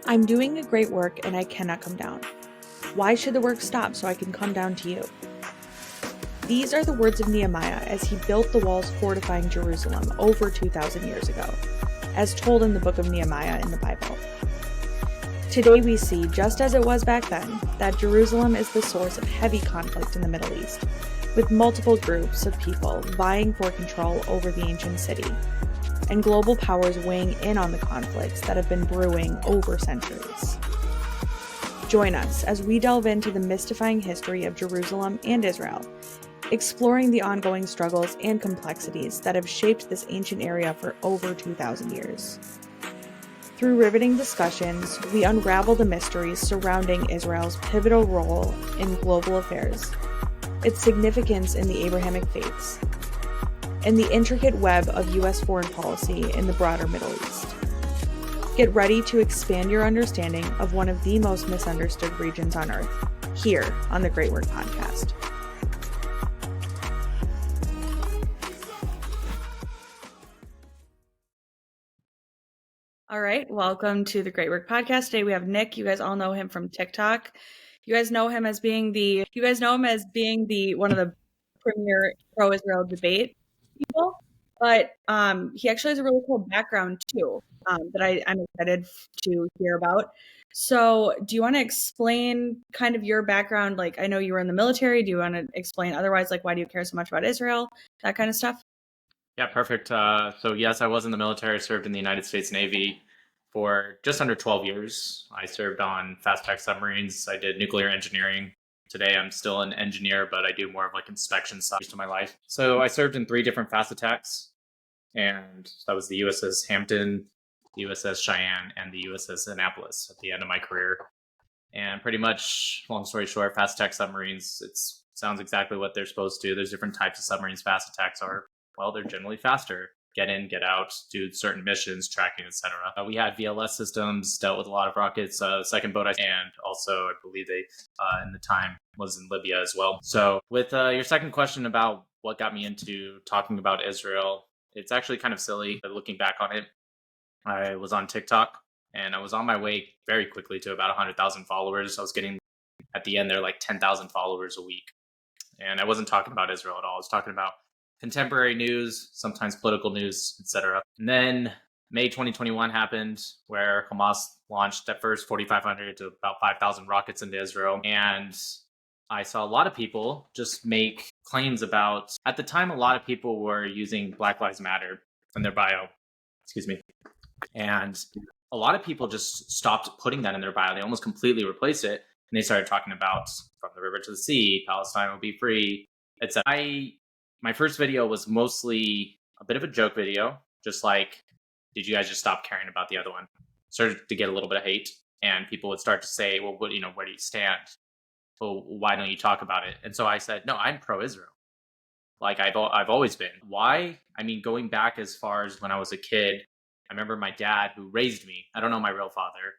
I'm doing a great work and I cannot come down. Why should the work stop so I can come down to you? These are the words of Nehemiah as he built the walls fortifying Jerusalem over 2,000 years ago, as told in the book of Nehemiah in the Bible. Today we see, just as it was back then, that Jerusalem is the source of heavy conflict in the Middle East, with multiple groups of people vying for control over the ancient city, and global powers weighing in on the conflicts that have been brewing over centuries. Join us as we delve into the mystifying history of Jerusalem and Israel, exploring the ongoing struggles and complexities that have shaped this ancient area for over 2,000 years. Through riveting discussions, we unravel the mysteries surrounding Israel's pivotal role in global affairs, its significance in the Abrahamic faiths, and the intricate web of U.S. foreign policy in the broader Middle East. Get ready to expand your understanding of one of the most misunderstood regions on Earth, here on the Great Work Podcast. All right, welcome to the Great Work Podcast. Today we have Nick. You guys all know him from TikTok. You guys know him as being the one of the premier pro-Israel debate people. But he actually has a really cool background too that I'm excited to hear about. So do you want to explain kind of your background? Like, I know you were in the military. Do you want to explain otherwise, like, why do you care so much about Israel? That kind of stuff? Yeah, perfect. So yes, I was in the military. I served in the United States Navy for just under 12 years. I served on fast-attack submarines. I did nuclear engineering. Today, I'm still an engineer, but I do more of like inspection stuff to my life. So I served in 3 different fast attacks, and that was the USS Hampton, the USS Cheyenne, and the USS Annapolis at the end of my career. And pretty much, long story short, fast attack submarines, it sounds exactly what they're supposed to. There's different types of submarines fast attacks are. Well, they're generally faster. Get in, get out, do certain missions, tracking, etc. We had VLS systems, dealt with a lot of rockets. Second boat, and also I believe they, in the time, was in Libya as well. So with your second question about what got me into talking about Israel, it's actually kind of silly, but looking back on it. I was on TikTok, and I was on my way very quickly to about 100,000 followers. I was getting, at the end there, like 10,000 followers a week. And I wasn't talking about Israel at all. I was talking about contemporary news, sometimes political news, etc. And then May 2021 happened, where Hamas launched at first 4,500 to about 5,000 rockets into Israel. And I saw a lot of people just make claims about, at the time, a lot of people were using Black Lives Matter in their bio. And a lot of people just stopped putting that in their bio. They almost completely replaced it. And they started talking about from the river to the sea, Palestine will be free, etc. My first video was mostly a bit of a joke video, just like, did you guys just stop caring about the other one? Started to get a little bit of hate, and people would start to say, well, where do you stand? Well, why don't you talk about it? And so I said, no, I'm pro-Israel. Like I've always been. Why? I mean, going back as far as when I was a kid, I remember my dad who raised me. I don't know my real father.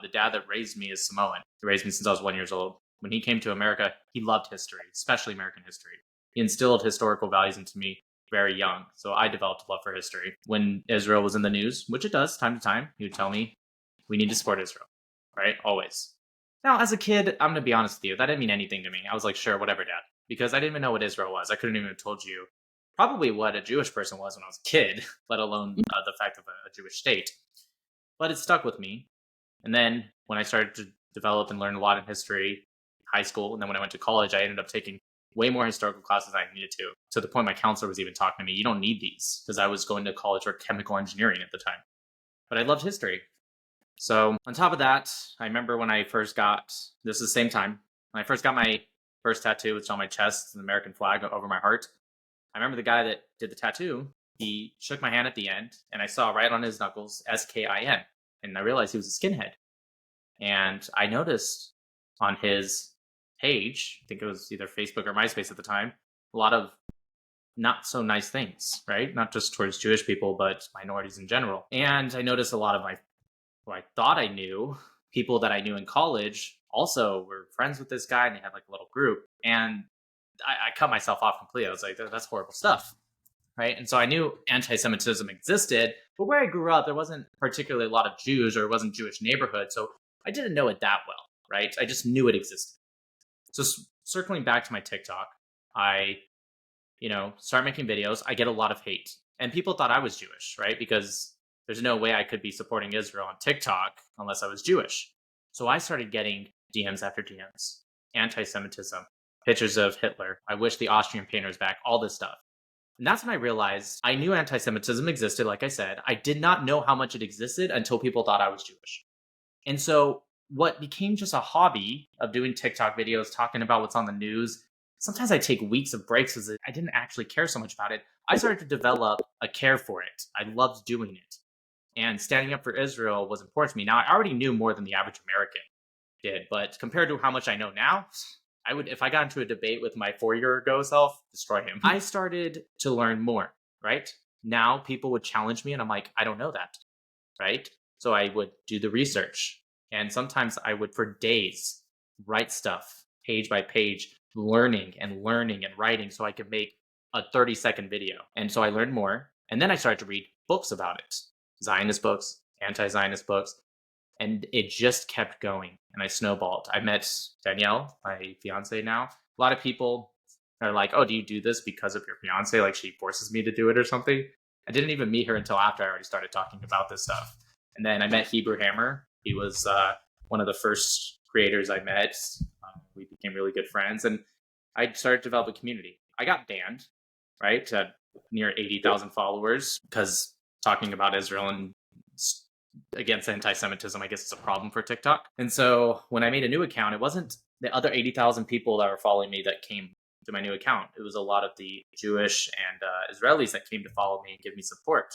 The dad that raised me is Samoan. He raised me since I was 1 year old. When he came to America, he loved history, especially American history. He instilled historical values into me very young. So I developed a love for history. When Israel was in the news, which it does time to time, he would tell me, we need to support Israel, right? Always. Now, as a kid, I'm going to be honest with you, that didn't mean anything to me. I was like, sure, whatever, Dad. Because I didn't even know what Israel was. I couldn't even have told you probably what a Jewish person was when I was a kid, let alone the fact of a Jewish state. But it stuck with me. And then when I started to develop and learn a lot in history, high school, and then when I went to college, I ended up taking way more historical classes than I needed to the point my counselor was even talking to me, you don't need these, because I was going to college for chemical engineering at the time. But I loved history. So on top of that, I remember when I first got, this is the same time, when I first got my first tattoo, it's on my chest, an American flag over my heart. I remember the guy that did the tattoo, he shook my hand at the end, and I saw right on his knuckles, SKIN. And I realized he was a skinhead. And I noticed on his page, I think it was either Facebook or MySpace at the time, a lot of not so nice things, right? Not just towards Jewish people, but minorities in general. And I noticed a lot of who I thought I knew, people that I knew in college, also were friends with this guy, and they had like a little group. And I cut myself off completely. I was like, that's horrible stuff, right? And so I knew anti-Semitism existed, But where I grew up, there wasn't particularly a lot of Jews, or it wasn't Jewish neighborhood. So I didn't know it that well, right? I just knew it existed. So circling back to my TikTok, I, start making videos. I get a lot of hate. And people thought I was Jewish, right? Because there's no way I could be supporting Israel on TikTok unless I was Jewish. So I started getting DMs after DMs, anti-Semitism, pictures of Hitler. I wish the Austrian painter was back, all this stuff. And that's when I realized I knew anti-Semitism existed, like I said. I did not know how much it existed until people thought I was Jewish. And so what became just a hobby of doing TikTok videos, talking about what's on the news, sometimes I take weeks of breaks because I didn't actually care so much about it. I started to develop a care for it. I loved doing it. And standing up for Israel was important to me. Now, I already knew more than the average American did, but compared to how much I know now, I would, if I got into a debate with my 4-year ago self, destroy him. I started to learn more, right? Now people would challenge me and I'm like, I don't know that, right? So I would do the research. And sometimes I would, for days, write stuff page by page, learning and writing so I could make a 30-second video. And so I learned more. And then I started to read books about it, Zionist books, anti-Zionist books. And it just kept going. And I snowballed. I met Danielle, my fiance now. A lot of people are like, oh, do you do this because of your fiance? Like she forces me to do it or something. I didn't even meet her until after I already started talking about this stuff. And then I met Hebrew Hammer. He was one of the first creators I met. We became really good friends. And I started to develop a community. I got banned, right? At near 80,000 followers because talking about Israel and against anti-Semitism, I guess, is a problem for TikTok. And so when I made a new account, it wasn't the other 80,000 people that were following me that came to my new account. It was a lot of the Jewish and Israelis that came to follow me and give me support.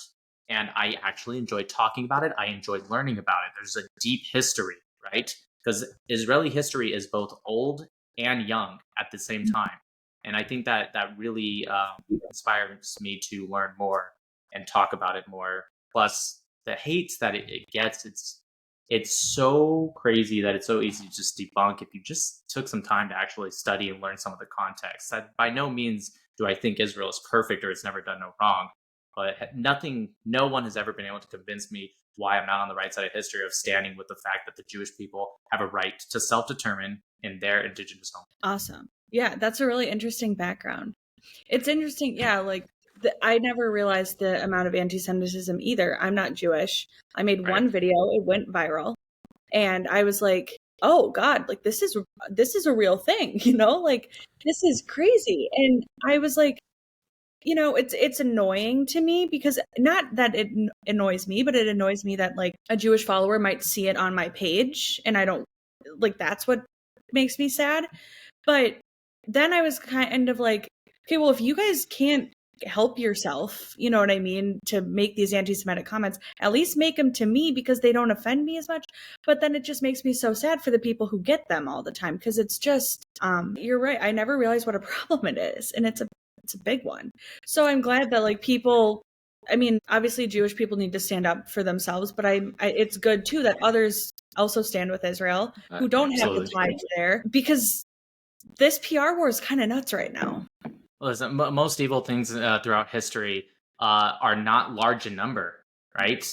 And I actually enjoyed talking about it. I enjoyed learning about it. There's a deep history, right? Because Israeli history is both old and young at the same time. And I think that really inspires me to learn more and talk about it more. Plus, the hate that it gets, it's so crazy that it's so easy to just debunk if you just took some time to actually study and learn some of the context. That by no means do I think Israel is perfect or it's never done no wrong. But no one has ever been able to convince me why I'm not on the right side of history of standing with the fact that the Jewish people have a right to self-determine in their indigenous home. Awesome. Yeah, that's a really interesting background. It's interesting. Yeah, like I never realized the amount of anti-Semitism either. I'm not Jewish. I made one video. It went viral. And I was like, oh God, like this is a real thing, like this is crazy. And I was like, it's annoying to me because not that it annoys me, but it annoys me that like a Jewish follower might see it on my page and I don't like, that's what makes me sad. But then I was kind of like, okay, well, if you guys can't help yourself, you know what I mean, to make these anti-Semitic comments, at least make them to me because they don't offend me as much. But then it just makes me so sad for the people who get them all the time because it's just, you're right. I never realized what a problem it is. And it's a big one. So I'm glad that like people, I mean, obviously Jewish people need to stand up for themselves, but it's good too that others also stand with Israel who don't have the ties there because this PR war is kind of nuts right now. Listen, most evil things throughout history are not large in number, right?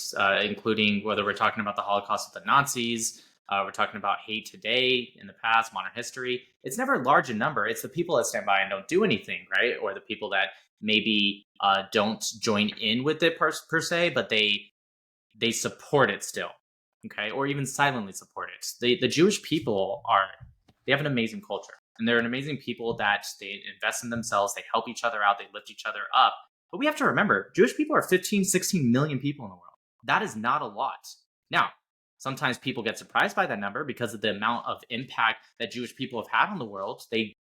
Including whether we're talking about the Holocaust with the Nazis, we're talking about hate today, in the past, modern history. It's never large in number. It's the people that stand by and don't do anything, right? Or the people that maybe don't join in with it per se, but they support it still, okay? Or even silently support it. The Jewish people they have an amazing culture. And they're an amazing people that they invest in themselves. They help each other out. They lift each other up. But we have to remember, Jewish people are 15, 16 million people in the world. That is not a lot. Now, sometimes people get surprised by that number because of the amount of impact that Jewish people have had on the world. They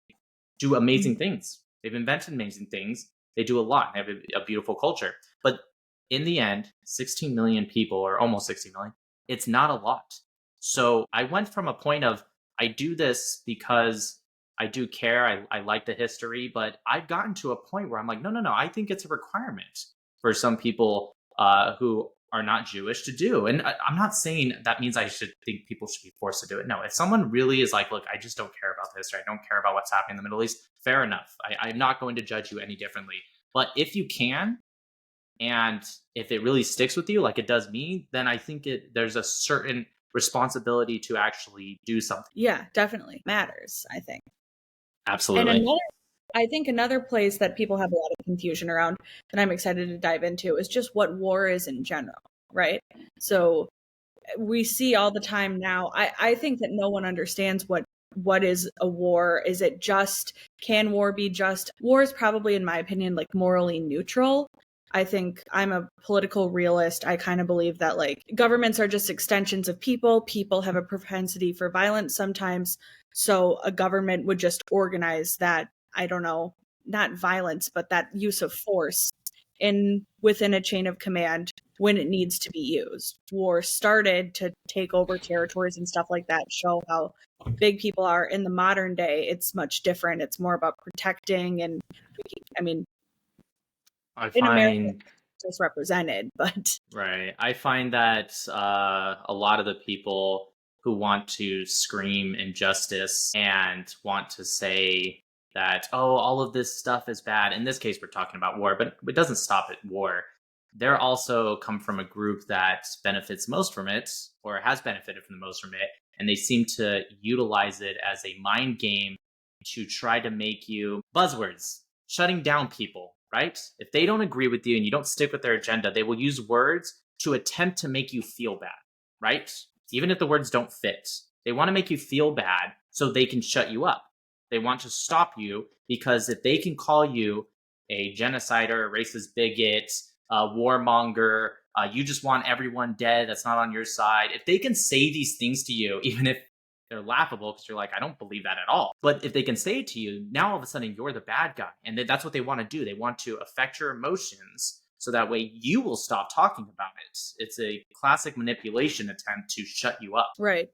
do amazing things. They've invented amazing things. They do a lot. They have a beautiful culture. But in the end, 16 million people, or almost 16 million, it's not a lot. So I went from a point of, I do this because I do care. I like the history, but I've gotten to a point where I'm like, no. I think it's a requirement for some people who are not Jewish to do. And I'm not saying that means I should think people should be forced to do it. No, if someone really is like, look, I just don't care about the history. I don't care about what's happening in the Middle East. Fair enough. I'm not going to judge you any differently. But if you can, And if it really sticks with you, like it does me, then I think there's a certain responsibility to actually do something. Yeah, definitely matters, I think. And Absolutely. I think another place that people have a lot of confusion around that I'm excited to dive into is just what war is in general, right? So we see all the time now. I think that no one understands what is a war. Is it just, can war be just? War is probably, in my opinion, like morally neutral. I think I'm a political realist. I kind of believe that like governments are just extensions of people. People have a propensity for violence sometimes. So a government would just organize that, I don't know, not violence, but that use of force in within a chain of command when it needs to be used. War started to take over territories and stuff like that, show how big people are. In the modern day, it's much different. It's more about protecting. And I mean, I in America, find it's represented, but Right. I find that a lot of the people who want to scream injustice and want to say that, oh, all of this stuff is bad. In this case, we're talking about war, but it doesn't stop at war. They're also come from a group that benefits most from it or has benefited from the most from it. And they seem to utilize it as a mind game to try to make you buzzwords, shutting down people, right? If they don't agree with you and you don't stick with their agenda, they will use words to attempt to make you feel bad, right? Even if the words don't fit, they want to make you feel bad so they can shut you up. They want to stop you because if they can call you a genocider, a racist bigot, a warmonger, you just want everyone dead that's not on your side. If they can say these things to you, even if they're laughable because you're like, I don't believe that at all. But if they can say it to you, now all of a sudden you're the bad guy. And that's what they want to do. They want to affect your emotions so that way you will stop talking about it. It's a classic manipulation attempt to shut you up. right.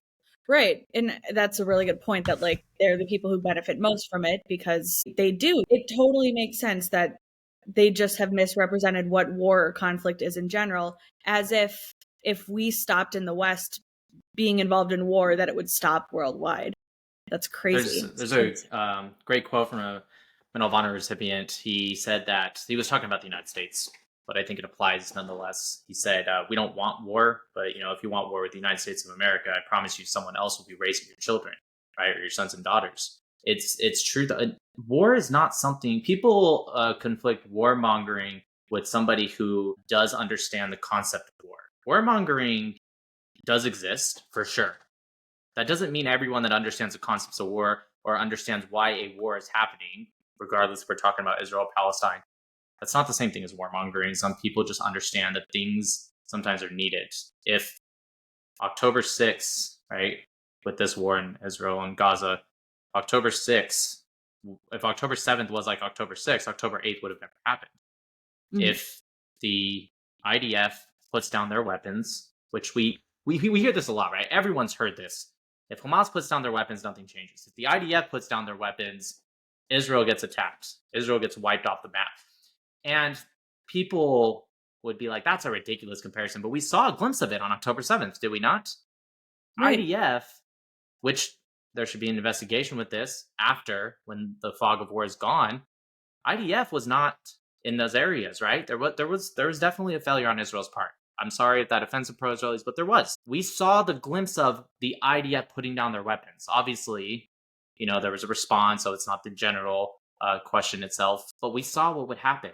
Right. And that's a really good point that like they're the people who benefit most from it because they do. It totally makes sense that they just have misrepresented what war or conflict is in general, as if we stopped in the West being involved in war, that it would stop worldwide. That's crazy. There's a great quote from a Medal of Honor recipient. He said that he was talking about the United States, but I think it applies nonetheless. He said, "We don't want war, but if you want war with the United States of America, I promise you, someone else will be raising your children, right, or your sons and daughters." It's true that war is not something people conflict warmongering with somebody who does understand the concept of war. Warmongering does exist for sure. That doesn't mean everyone that understands the concepts of war or understands why a war is happening, regardless if we're talking about Israel, Palestine. That's not the same thing as warmongering. Some people just understand that things sometimes are needed. If October 6th, right, with this war in Israel and Gaza, October 6th, if October 7th was like October 6th, October 8th would have never happened. Mhm. If the IDF puts down their weapons, which we hear this a lot, right? Everyone's heard this. If Hamas puts down their weapons, nothing changes. If the IDF puts down their weapons, Israel gets attacked. Israel gets wiped off the map. And people would be like, that's a ridiculous comparison. But we saw a glimpse of it on October 7th, did we not? Right. IDF, which there should be an investigation with this after when the fog of war is gone. IDF was not in those areas, right? There was definitely a failure on Israel's part. I'm sorry if that offends the pro-Israelis, but there was. We saw the glimpse of the IDF putting down their weapons. Obviously, there was a response, so it's not the general question itself. But we saw what would happen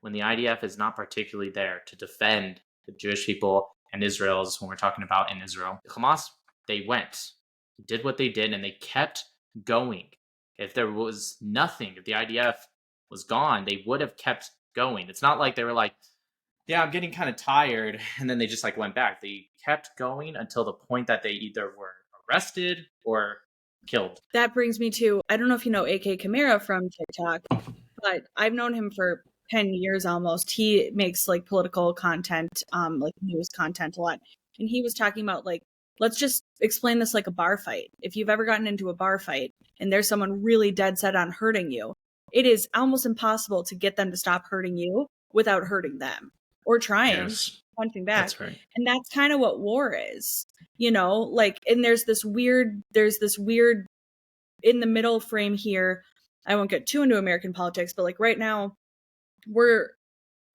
when the IDF is not particularly there to defend the Jewish people and Israel's when we're talking about in Israel. Hamas, they went, did what they did, and they kept going. If there was nothing, if the IDF was gone, they would have kept going. It's not like they were like, yeah, I'm getting kind of tired, and then they just went back. They kept going until the point that they either were arrested or killed. That brings me to, I don't know if you know AK Kamara from TikTok, but I've known him for 10 years almost. He makes political content, news content a lot. And he was talking about let's just explain this like a bar fight. If you've ever gotten into a bar fight and there's someone really dead set on hurting you, it is almost impossible to get them to stop hurting you without hurting them or trying, punching back. That's right. And that's kind of what war is, and there's this weird in the middle frame here. I won't get too into American politics, but right now we're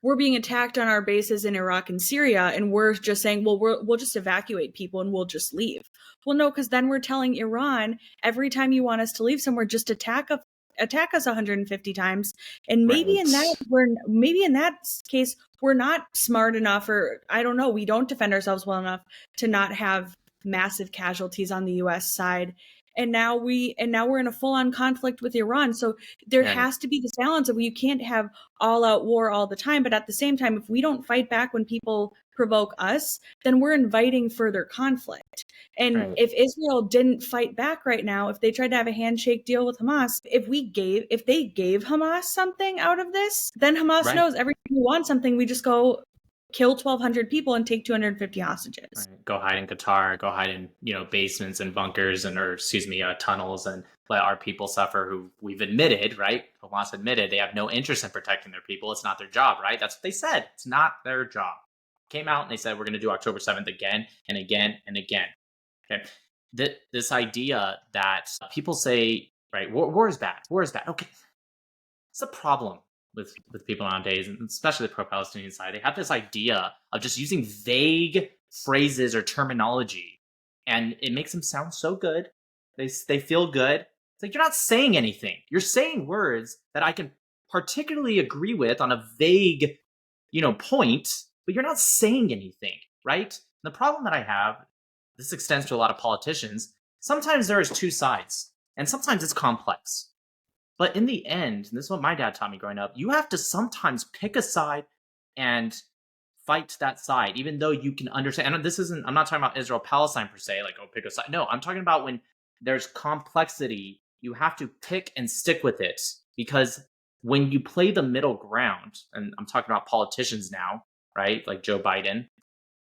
we're being attacked on our bases in Iraq and Syria, and we're just saying, well, we'll just evacuate people and we'll just leave. Well, no, because then we're telling Iran, every time you want us to leave somewhere, just attack us 150 times. And maybe in that case, we're not smart enough, or I don't know, we don't defend ourselves well enough to not have massive casualties on the US side. And now we're in a full-on conflict with Iran. So there has to be this balance of, you can't have all-out war all the time. But at the same time, if we don't fight back when people provoke us, then we're inviting further conflict. And if Israel didn't fight back right now, if they tried to have a handshake deal with Hamas, if they gave Hamas something out of this, then Hamas knows every time we want something, we just go kill 1,200 people and take 250 hostages. Right. Go hide in Qatar, go hide in, basements and bunkers tunnels, and let our people suffer, who we've admitted, right? Hamas admitted they have no interest in protecting their people. It's not their job, right? That's what they said. It's not their job. Came out and they said, we're going to do October 7th again and again and again. Okay. This idea that people say, right, war is bad. War is bad. Okay. It's a problem with people nowadays, and especially the pro-Palestinian side. They have this idea of just using vague phrases or terminology, and it makes them sound so good. They feel good. It's like, you're not saying anything. You're saying words that I can particularly agree with on a vague, point, but you're not saying anything, right? And the problem that I have, this extends to a lot of politicians, sometimes there is two sides, and sometimes it's complex. But in the end, and this is what my dad taught me growing up, you have to sometimes pick a side and fight that side, even though you can understand. And I'm not talking about Israel-Palestine per se, like, oh, pick a side. No, I'm talking about when there's complexity, you have to pick and stick with it. Because when you play the middle ground, and I'm talking about politicians now, right? Like Joe Biden.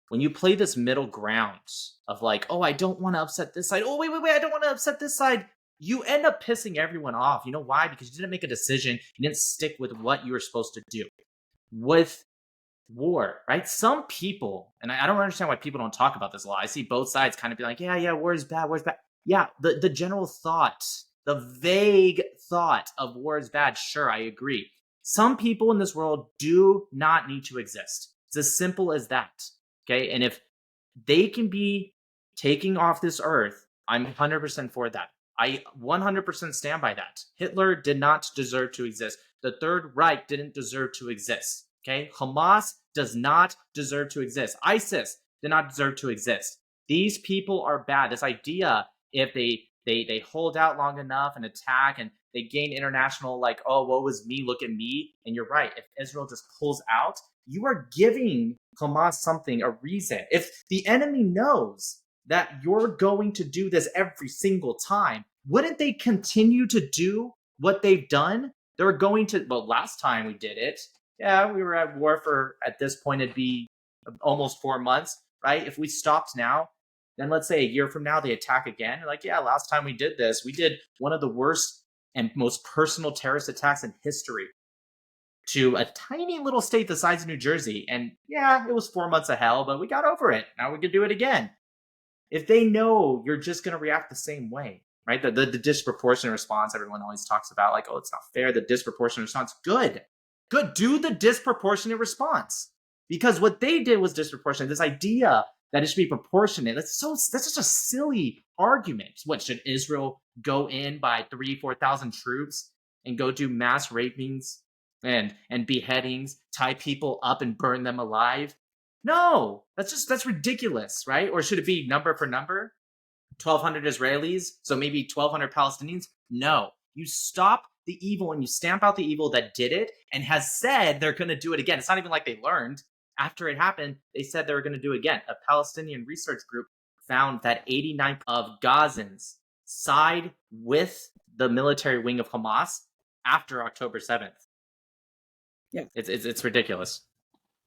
When you play this middle ground of like, oh, I don't want to upset this side. Oh, wait, I don't want to upset this side. You end up pissing everyone off. You know why? Because you didn't make a decision. You didn't stick with what you were supposed to do. With war, right? Some people, and I don't understand why people don't talk about this a lot. I see both sides kind of be like, yeah, war is bad. Yeah, the general thought, the vague thought of war is bad. Sure, I agree. Some people in this world do not need to exist. It's as simple as that. Okay? And if they can be taking off this earth, I'm 100% for that. I 100% stand by that. Hitler did not deserve to exist. The Third Reich didn't deserve to exist. Okay? Hamas does not deserve to exist. ISIS did not deserve to exist. These people are bad. This idea, if they hold out long enough and attack, and they gain international, like, oh, woe is me, look at me. And you're right. If Israel just pulls out, you are giving Hamas something, a reason. If the enemy knows that you're going to do this every single time, wouldn't they continue to do what they've done? They're going to, well, last time we did it, yeah, we were at war for, at this point, it'd be almost 4 months, right? If we stopped now, then let's say a year from now, they attack again. Like, yeah, last time we did this, we did one of the worst and most personal terrorist attacks in history to a tiny little state the size of New Jersey. And yeah, it was 4 months of hell, but we got over it. Now we can do it again. If they know you're just going to react the same way, right? The disproportionate response everyone always talks about, like, oh, it's not fair. The disproportionate response, good. Do the disproportionate response. Because what they did was disproportionate. This idea that it should be proportionate, that's just a silly argument. What, should Israel go in by 3,000-4,000 troops and go do mass rapings and beheadings, tie people up and burn them alive? No, that's ridiculous, right? Or should it be number for number? 1,200 Israelis, so maybe 1,200 Palestinians? No, you stop the evil and you stamp out the evil that did it and has said they're going to do it again. It's not even like they learned. After it happened, they said they were going to do it again. A Palestinian research group found that 89% of Gazans side with the military wing of Hamas after October 7th. Yeah, it's ridiculous.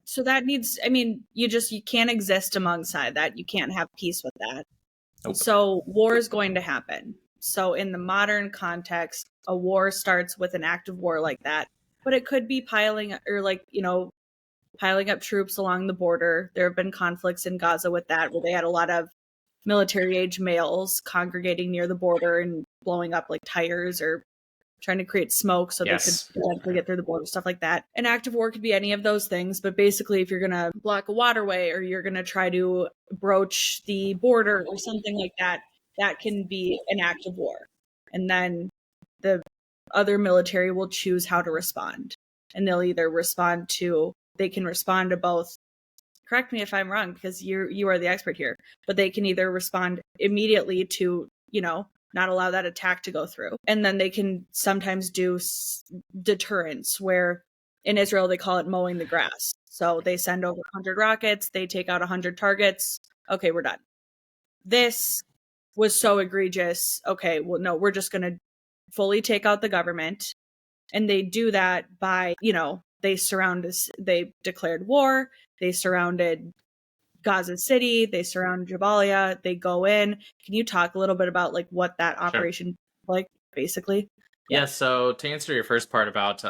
So that needs, I mean, you can't exist alongside that. You can't have peace with that. Nope. So war is going to happen. So in the modern context, a war starts with an active war like that, but it could be piling up troops along the border. There have been conflicts in Gaza with that, where they had a lot of military age males congregating near the border and blowing up like tires or trying to create smoke so they could eventually get through the border, stuff like that. An act of war could be any of those things, but basically if you're going to block a waterway or you're going to try to broach the border or something like that, that can be an act of war. And then the other military will choose how to respond. And they'll either they can respond to both. Correct me if I'm wrong, because you are the expert here, but they can either respond immediately to, not allow that attack to go through. And then they can sometimes do deterrence, where in Israel they call it mowing the grass. So they send over 100 rockets, they take out 100 targets. Okay, we're done. This was so egregious. Okay, well, no, we're just going to fully take out the government. And they do that by, they declared war. They surrounded Gaza City, they surround Jabalia, they go in. Can you talk a little bit about like what that operation like basically? Yeah, so to answer your first part about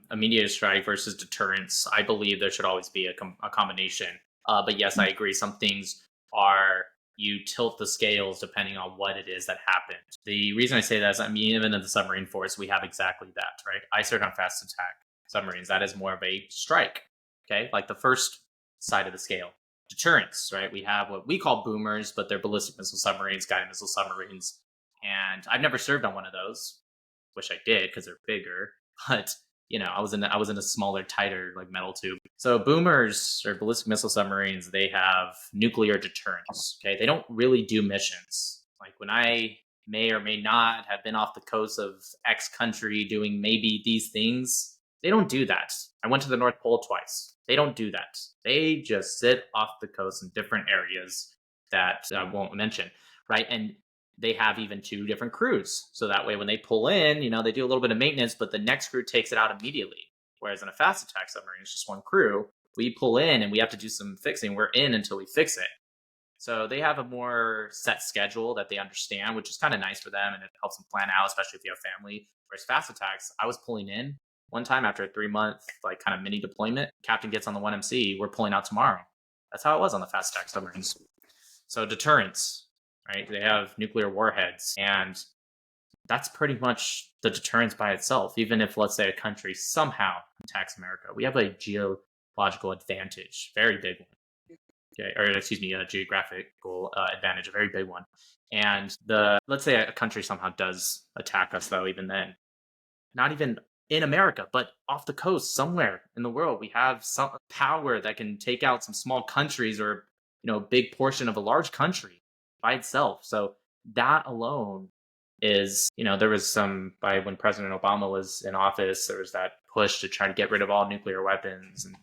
immediate strike versus deterrence, I believe there should always be a combination. But yes, I agree. Some things are, you tilt the scales depending on what it is that happened. The reason I say that is, even in the submarine force, we have exactly that, right? I served on fast attack submarines. That is more of a strike, okay? Like the first side of the scale. Deterrence, right? We have what we call boomers, but they're ballistic missile submarines, guided missile submarines. And I've never served on one of those. Wish I did, because they're bigger. But I was in a smaller, tighter, like metal tube. So boomers or ballistic missile submarines, they have nuclear deterrence. Okay, they don't really do missions. Like when I may or may not have been off the coast of X country doing maybe these things, they don't do that. I went to the North Pole twice. They don't do that. They just sit off the coast in different areas that I won't mention, right? And they have even 2 different crews. So that way when they pull in, they do a little bit of maintenance, but the next crew takes it out immediately. Whereas in a fast attack submarine, it's just one crew. We pull in and we have to do some fixing. We're in until we fix it. So they have a more set schedule that they understand, which is kind of nice for them, and it helps them plan out, especially if you have family. Whereas fast attacks, I was pulling in one time after a 3-month like kind of mini deployment. Captain gets on the 1MC, we're pulling out tomorrow. That's how it was on the fast attack submarines. So deterrence, right? They have nuclear warheads, and that's pretty much the deterrence by itself. Even if, let's say, a country somehow attacks America, we have a geological advantage, very big one. Okay, or excuse me, a geographical advantage, a very big one. And let's say a country somehow does attack us, though, even then, not even in America, but off the coast somewhere in the world, we have some power that can take out some small countries or, a big portion of a large country by itself. So that alone is, there was when President Obama was in office, there was that push to try to get rid of all nuclear weapons and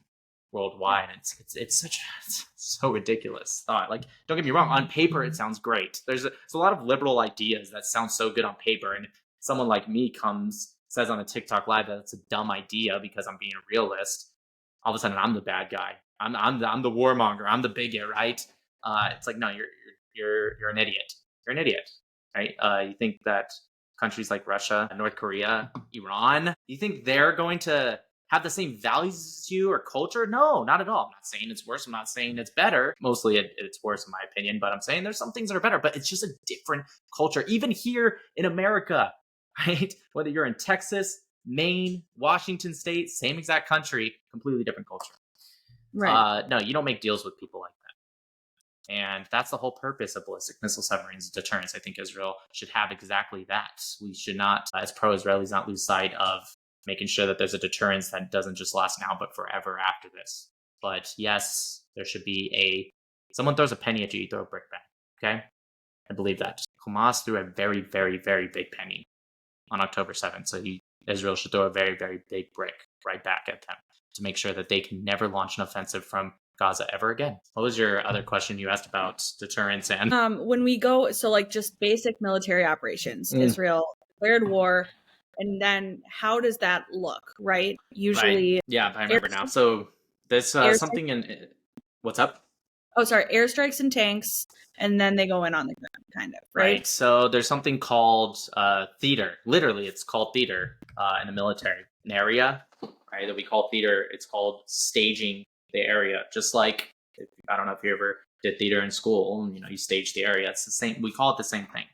worldwide. And it's so ridiculous thought. Like, don't get me wrong, on paper it sounds great. There's a lot of liberal ideas that sound so good on paper, and someone like me says on a TikTok live that it's a dumb idea because I'm being a realist, all of a sudden I'm the bad guy. I'm the warmonger. I'm the bigot, right? It's like, no, you're an idiot. You're an idiot, right? You think that countries like Russia, North Korea, Iran, you think they're going to have the same values as you or culture? No, not at all. I'm not saying it's worse. I'm not saying it's better. Mostly it's worse in my opinion, but I'm saying there's some things that are better, but it's just a different culture. Even here in America, right? Whether you're in Texas, Maine, Washington State, same exact country, completely different culture. Right. No, you don't make deals with people like that. And that's the whole purpose of ballistic missile submarines deterrence. I think Israel should have exactly that. We should not, as pro-Israelis, not lose sight of making sure that there's a deterrence that doesn't just last now, but forever after this. But yes, there should be someone throws a penny at you, you throw a brick back. Okay? I believe that. Hamas threw a very, very, very big penny on October 7th. So Israel should throw a very, very big brick right back at them to make sure that they can never launch an offensive from Gaza ever again. What was your other question you asked about deterrence and? When we go, so like just basic military operations, Israel declared war, and then how does that look, right? Usually, right. Yeah, I remember now. So there's something in what's up? Oh, sorry, airstrikes and tanks, and then they go in on the ground, kind of, right? So there's something called theater. Literally, it's called theater in the military. An area, right, that we call theater. It's called staging the area. Just like, I don't know if you ever did theater in school, you stage the area. It's the same. We call it the same thing.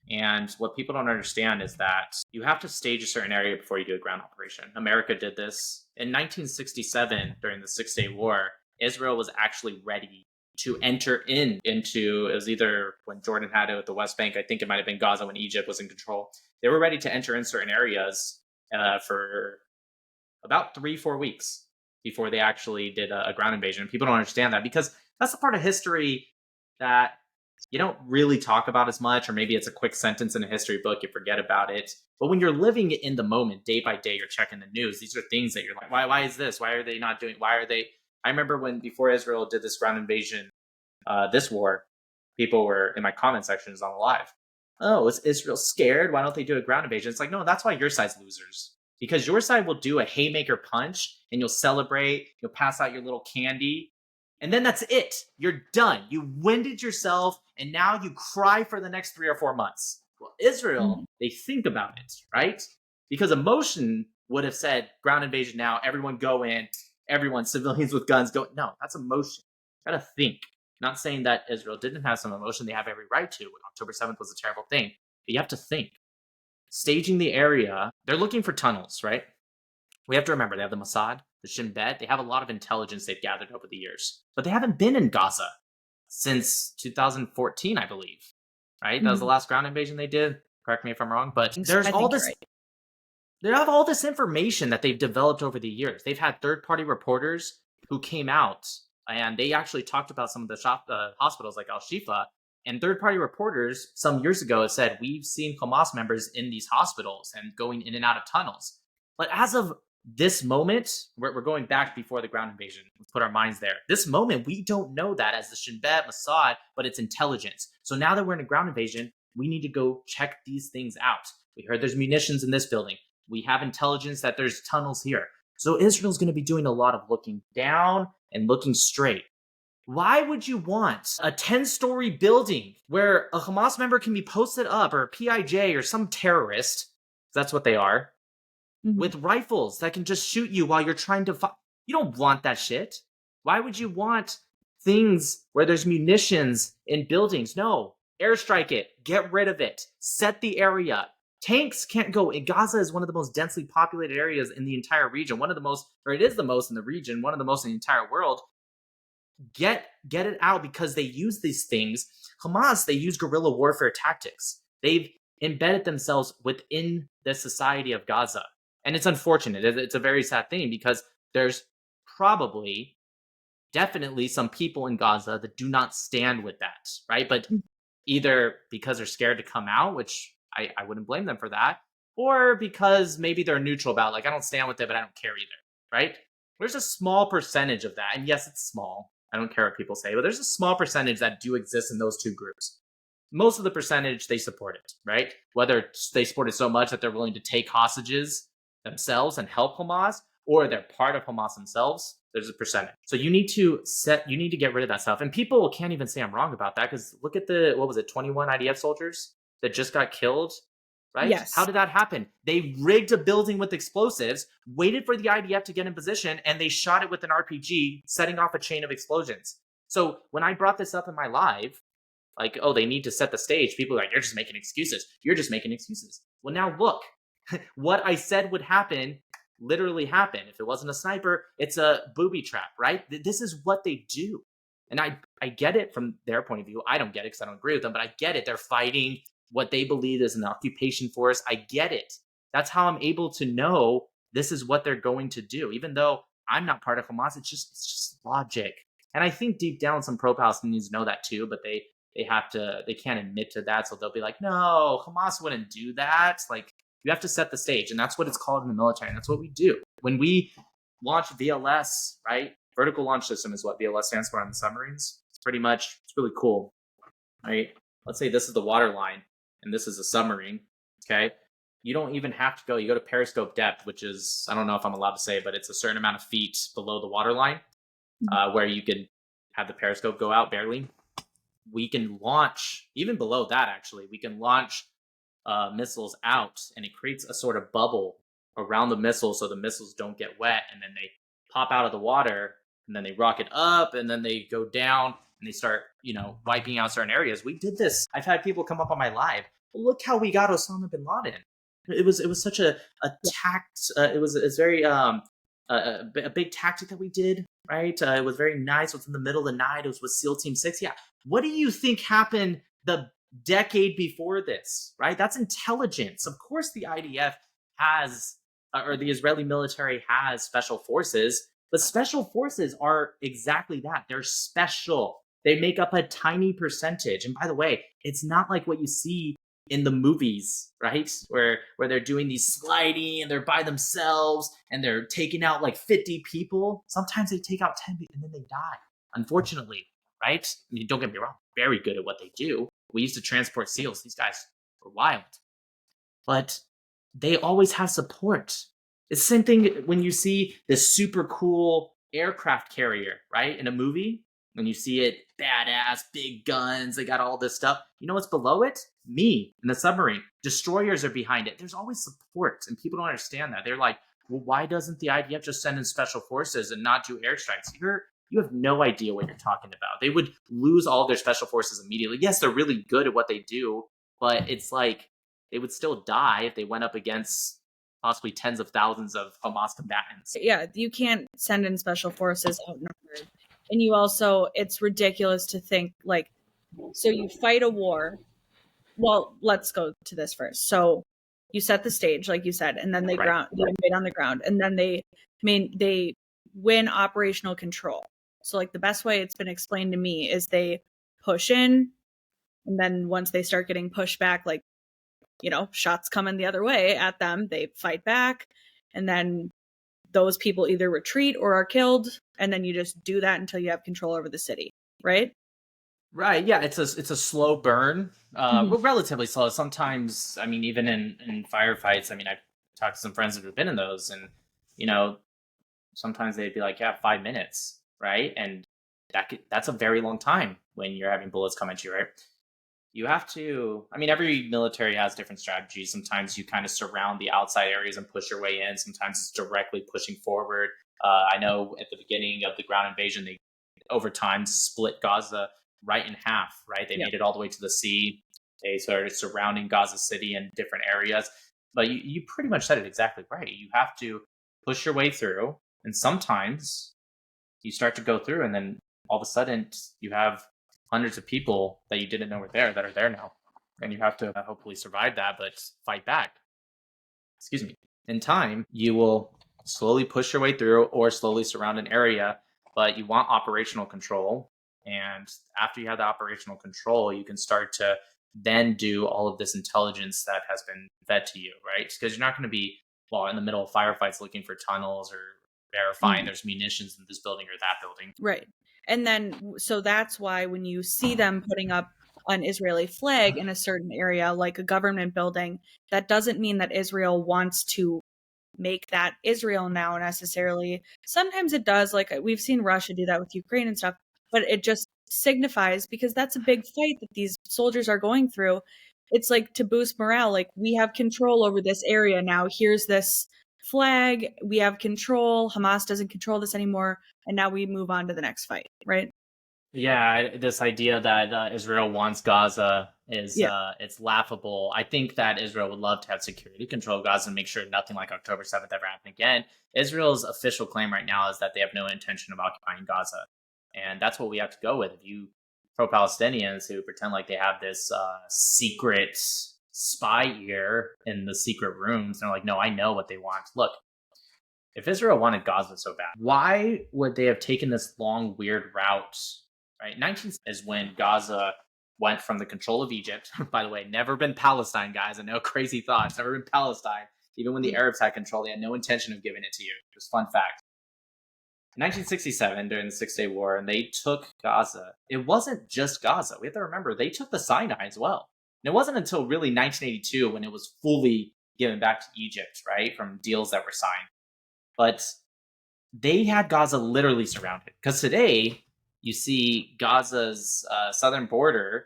And what people don't understand is that you have to stage a certain area before you do a ground operation. America did this. In 1967, during the Six-Day War, Israel was actually ready to enter into, it was either when Jordan had it with the West Bank, I think it might have been Gaza when Egypt was in control. They were ready to enter in certain areas for about 3-4 weeks before they actually did a ground invasion. People don't understand that because that's the part of history that you don't really talk about as much, or maybe it's a quick sentence in a history book, you forget about it. But when you're living in the moment, day by day, you're checking the news. These are things that you're like, why is this? Why are they not doing? Why are they? I remember when before Israel did this ground invasion, this war, people were in my comment sections on the live. Oh, is Israel scared? Why don't they do a ground invasion? It's like, no, that's why your side's losers. Because your side will do a haymaker punch and you'll celebrate, you'll pass out your little candy, and then that's it. You're done. You winded yourself, and now you cry for the next 3 or 4 months. Well, Israel, they think about it, right? Because emotion would have said, ground invasion now, everyone go in, everyone, civilians with guns go. No, that's emotion. You gotta think. Not saying that Israel didn't have some emotion. They have every right to. October 7th was a terrible thing. But you have to think. Staging the area, they're looking for tunnels, right? We have to remember, they have the Mossad, the Shin Bet. They have a lot of intelligence they've gathered over the years. But they haven't been in Gaza since 2014, I believe. Right? That was the last ground invasion they did. Correct me if I'm wrong. But there's all this... Right. They have all this information that they've developed over the years. They've had third-party reporters who came out, and they actually talked about some of the hospitals like Al-Shifa. And third-party reporters some years ago said, we've seen Hamas members in these hospitals and going in and out of tunnels. But as of this moment, we're going back before the ground invasion. Let's put our minds there. This moment, we don't know that as the Shin Bet, Mossad, but it's intelligence. So now that we're in a ground invasion, we need to go check these things out. We heard there's munitions in this building. We have intelligence that there's tunnels here. So Israel's going to be doing a lot of looking down and looking straight. Why would you want a 10-story building where a Hamas member can be posted up, or a PIJ or some terrorist, that's what they are, with rifles that can just shoot you while you're trying to fight? You don't want that shit. Why would you want things where there's munitions in buildings? No. Airstrike it. Get rid of it. Set the area. Tanks can't go. Gaza is one of the most densely populated areas in the entire region. One of the most, or it is the most in the region, one of the most in the entire world. Get it out, because they use these things. Hamas, they use guerrilla warfare tactics. They've embedded themselves within the society of Gaza. And it's unfortunate. It's a very sad thing, because there's probably, definitely some people in Gaza that do not stand with that, right? But either because they're scared to come out, which I wouldn't blame them for that, or because maybe they're neutral about, like, I don't stand with it, but I don't care either, right? There's a small percentage of that. And yes, it's small. I don't care what people say, but there's a small percentage that do exist in those two groups. Most of the percentage, they support it, right? Whether they support it so much that they're willing to take hostages themselves and help Hamas, or they're part of Hamas themselves, there's a percentage. So you need to get rid of that stuff. And people can't even say I'm wrong about that, because look at 21 IDF soldiers that just got killed, right? Yes. How did that happen? They rigged a building with explosives, waited for the IDF to get in position, and they shot it with an RPG, setting off a chain of explosions. So when I brought this up in my live, like, oh, they need to set the stage, people are like, you're just making excuses. You're just making excuses. Well, now look, what I said would happen literally happened. If it wasn't a sniper, it's a booby trap, right? This is what they do. And I get it from their point of view. I don't get it because I don't agree with them, but I get it. They're fighting what they believe is an occupation force. I get it. That's how I'm able to know this is what they're going to do. Even though I'm not part of Hamas, it's just logic. And I think deep down some pro-Palestinians know that too, but they can't admit to that. So they'll be like, no, Hamas wouldn't do that. Like, you have to set the stage. And that's what it's called in the military. And that's what we do. When we launch VLS, right? Vertical launch system is what VLS stands for on the submarines. It's really cool, right? Let's say this is the water line and this is a submarine, okay? You don't even have to go. You go to periscope depth, which is, I don't know if I'm allowed to say, but it's a certain amount of feet below the water line, where you can have the periscope go out barely. We can launch, even below that actually, we can launch missiles out, and it creates a sort of bubble around the missile so the missiles don't get wet, and then they pop out of the water, and then they rocket up, and then they go down, and they start, wiping out certain areas. We did this. I've had people come up on my live. look how we got Osama bin Laden. It was such a tact. It's very a big tactic that we did, right? It was very nice. It was in the middle of the night. It was with SEAL Team 6. Yeah. What do you think happened the decade before this, right? That's intelligence. Of course, the IDF has, or the Israeli military has special forces, but special forces are exactly that. They're special. They make up a tiny percentage. And by the way, it's not like what you see in the movies, right? Where they're doing these sliding and they're by themselves and they're taking out like 50 people. Sometimes they take out 10 and then they die, unfortunately, right? I mean, don't get me wrong, very good at what they do. We used to transport SEALs. These guys were wild. But they always have support. It's the same thing when you see this super cool aircraft carrier, right? In a movie, when you see it, badass, big guns, they got all this stuff. You know what's below it? Me in the submarine. Destroyers are behind it. There's always support, and people don't understand that. They're like, well, why doesn't the IDF just send in special forces and not do airstrikes? You have no idea what you're talking about. They would lose all their special forces immediately. Yes, they're really good at what they do, but it's like they would still die if they went up against possibly tens of thousands of Hamas combatants. Yeah, you can't send in special forces outnumbered. And you also, it's ridiculous to think like, so you fight a war. Well, let's go to this first. So you set the stage, like you said, and then they invade on the ground, and then they win operational control. So like the best way it's been explained to me is they push in, and then once they start getting pushed back, like, you know, shots coming the other way at them, they fight back, and then those people either retreat or are killed, and then you just do that until you have control over the city, right? Right, yeah, it's a slow burn, relatively slow. Sometimes, I mean, even in firefights, I mean, I've talked to some friends that have been in those, and you know, sometimes they'd be like, yeah, 5 minutes, right? And that's a very long time when you're having bullets come at you, right? You have to, I mean, every military has different strategies. Sometimes you kind of surround the outside areas and push your way in. Sometimes it's directly pushing forward. I know at the beginning of the ground invasion, they over time split Gaza right in half, right? They made it all the way to the sea. They started surrounding Gaza City in different areas. But you pretty much said it exactly right. You have to push your way through. And sometimes you start to go through, and then all of a sudden you have hundreds of people that you didn't know were there that are there now. And you have to hopefully survive that, but fight back. Excuse me. In time, you will slowly push your way through or slowly surround an area, but you want operational control. And after you have the operational control, you can start to then do all of this intelligence that has been fed to you, right? Because you're not going to be, well, in the middle of firefights looking for tunnels or verifying there's munitions in this building or that building. Right. And then, so that's why when you see them putting up an Israeli flag in a certain area, like a government building, that doesn't mean that Israel wants to make that Israel now necessarily. Sometimes it does, like we've seen Russia do that with Ukraine and stuff, but it just signifies, because that's a big fight that these soldiers are going through. It's like to boost morale, like we have control over this area now. Here's this flag. We have control. Hamas doesn't control this anymore. And now we move on to the next fight, right? Yeah, this idea that Israel wants Gaza is it's laughable. I think that Israel would love to have security control of Gaza and make sure nothing like October 7th ever happened again. Israel's official claim right now is that they have no intention of occupying Gaza. And that's what we have to go with. If you pro-Palestinians who pretend like they have this secret spy ear in the secret rooms, they're like, no, I know what they want. Look, if Israel wanted Gaza so bad, why would they have taken this long, weird route? Right, 19 is when Gaza went from the control of Egypt. By the way, never been Palestine, guys. I know, crazy thoughts. Never been Palestine. Even when the Arabs had control, they had no intention of giving it to you. Just fun fact. In 1967, during the Six-Day War, and they took Gaza. It wasn't just Gaza. We have to remember, they took the Sinai as well. And it wasn't until really 1982 when it was fully given back to Egypt, right, from deals that were signed. But they had Gaza literally surrounded. Because today, you see Gaza's southern border,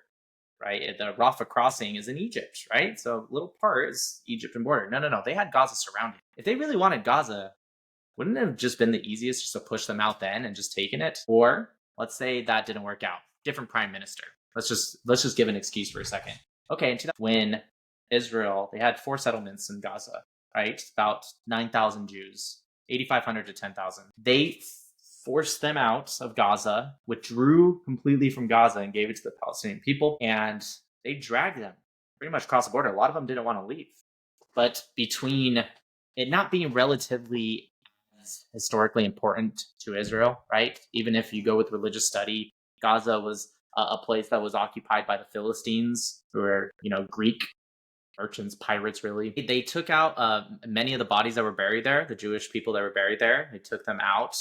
right? The Rafah crossing is in Egypt, right? So a little part is Egyptian border. No. They had Gaza surrounded. If they really wanted Gaza, wouldn't it have just been the easiest just to push them out then and just taken it? Or let's say that didn't work out. Different prime minister. Let's just give an excuse for a second. Okay, when Israel, they had 4 settlements in Gaza, right? About 9,000 Jews, 8,500 to 10,000. They forced them out of Gaza, withdrew completely from Gaza and gave it to the Palestinian people, and they dragged them pretty much across the border. A lot of them didn't want to leave. But between it not being relatively historically important to Israel, right? Even if you go with religious study, Gaza was a place that was occupied by the Philistines, who were, Greek merchants, pirates, really. They took out many of the bodies that were buried there, the Jewish people that were buried there. They took them out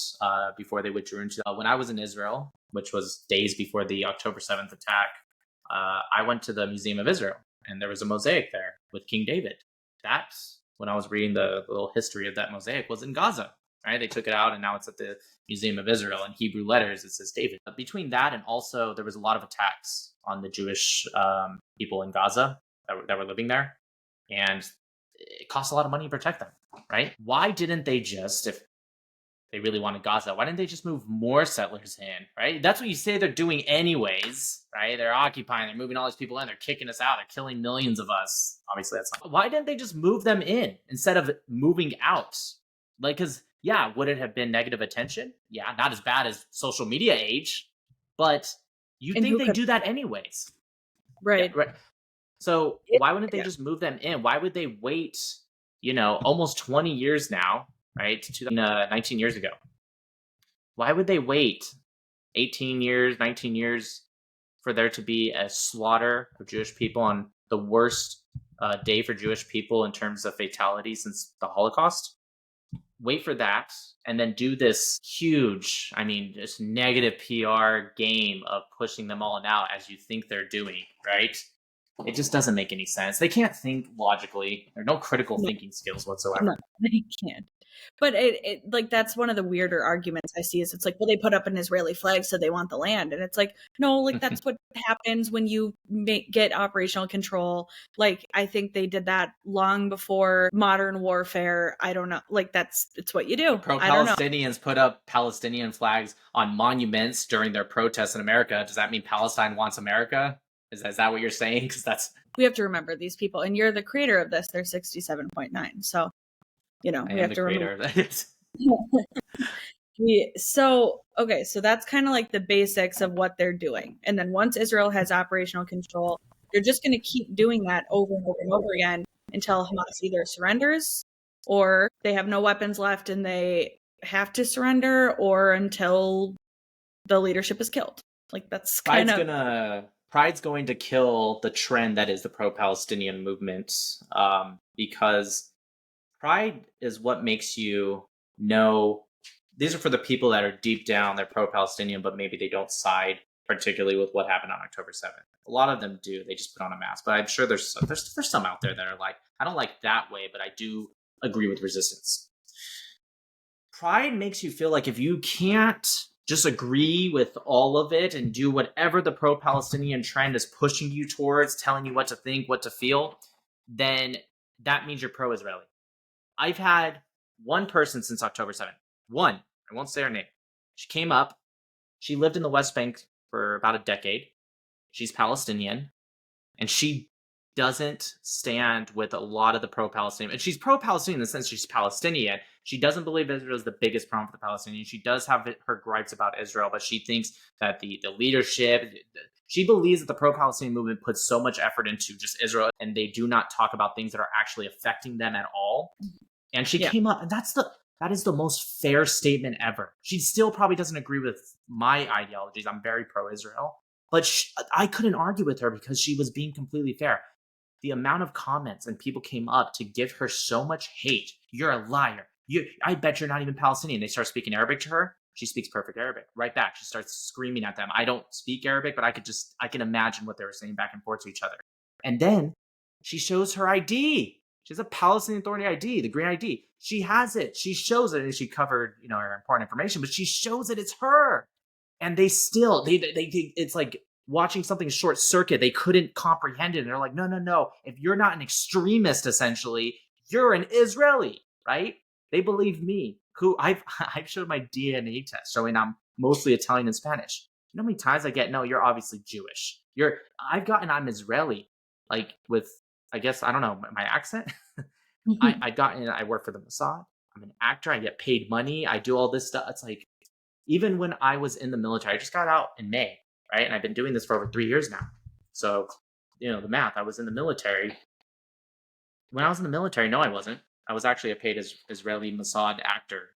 before they withdrew into. When I was in Israel, which was days before the October 7th attack, I went to the Museum of Israel, and there was a mosaic there with King David. That's when I was reading the little history of that mosaic was in Gaza. Right? They took it out, and now it's at the Museum of Israel. In Hebrew letters, it says David. But between that and also there was a lot of attacks on the Jewish people in Gaza that were living there, and it cost a lot of money to protect them, right? Why didn't they just, if they really wanted Gaza, why didn't they just move more settlers in, right? That's what you say they're doing anyways, right? They're occupying, they're moving all these people in, they're kicking us out, they're killing millions of us. Obviously, that's not. Why didn't they just move them in instead of moving out? Like, because, yeah, would it have been negative attention? Yeah, not as bad as social media age, but you think they do that anyways. Right. Yeah, right. So why wouldn't they just move them in? Why would they wait, almost 20 years now, right? 19 years ago. Why would they wait 18 years, 19 years for there to be a slaughter of Jewish people on the worst day for Jewish people in terms of fatality since the Holocaust? Wait for that and then do this huge, just negative PR game of pushing them all out as you think they're doing, right? It just doesn't make any sense. They can't think logically. There are no critical thinking skills whatsoever. No, they can't. But it like that's one of the weirder arguments I see is it's like, well, they put up an Israeli flag, so they want the land. And it's like, no, like that's what happens when you get operational control. Like, I think they did that long before modern warfare. I don't know. Like, it's what you do. Pro-Palestinians put up Palestinian flags on monuments during their protests in America. Does that mean Palestine wants America? Is that what you're saying? Because we have to remember these people, and you're the creator of this. They're 67.9. So, we have to remember. So that's kind of like the basics of what they're doing. And then once Israel has operational control, they're just going to keep doing that over and over and over again until Hamas either surrenders or they have no weapons left and they have to surrender, or until the leadership is killed. Like, that's kind of... Pride's going to kill the trend that is the pro-Palestinian movement, because pride is what makes you know. These are for the people that are deep down, they're pro-Palestinian, but maybe they don't side particularly with what happened on October 7th. A lot of them do. They just put on a mask. But I'm sure there's some out there that are like, I don't like that way, but I do agree with resistance. Pride makes you feel like if you can't just agree with all of it and do whatever the pro-Palestinian trend is pushing you towards, telling you what to think, what to feel, then that means you're pro-Israeli. I've had one person since October 7th. One. I won't say her name. She came up. She lived in the West Bank for about a decade. She's Palestinian. And she doesn't stand with a lot of the pro-Palestinian. And she's pro-Palestinian in the sense she's Palestinian. She doesn't believe Israel is the biggest problem for the Palestinians. She does have her gripes about Israel, but she thinks that the leadership, she believes that the pro-Palestinian movement puts so much effort into just Israel, and they do not talk about things that are actually affecting them at all. And she came up, and that is the most fair statement ever. She still probably doesn't agree with my ideologies. I'm very pro-Israel. But I couldn't argue with her because she was being completely fair. The amount of comments and people came up to give her so much hate. You're a liar. I bet you're not even Palestinian. They start speaking Arabic to her. She speaks perfect Arabic. Right back. She starts screaming at them. I don't speak Arabic, but I can imagine what they were saying back and forth to each other. And then she shows her ID. She has a Palestinian Authority ID, the green ID. She has it. She shows it, and she covered, her important information, but she shows it. It's her. And they still, it's like watching something short circuit. They couldn't comprehend it. And they're like, no. If you're not an extremist, essentially, you're an Israeli, right? They believe me. Who I've showed my DNA test showing I'm mostly Italian and Spanish. You know how many times I get, no, you're obviously Jewish. I've gotten I'm Israeli, like with I guess, I don't know, my accent. Mhm. I work for the Mossad. I'm an actor. I get paid money. I do all this stuff. It's like, even when I was in the military, I just got out in May, right? And I've been doing this for over 3 years now. So, the math, I was in the military. When I was in the military, no, I wasn't. I was actually a paid Israeli Mossad actor.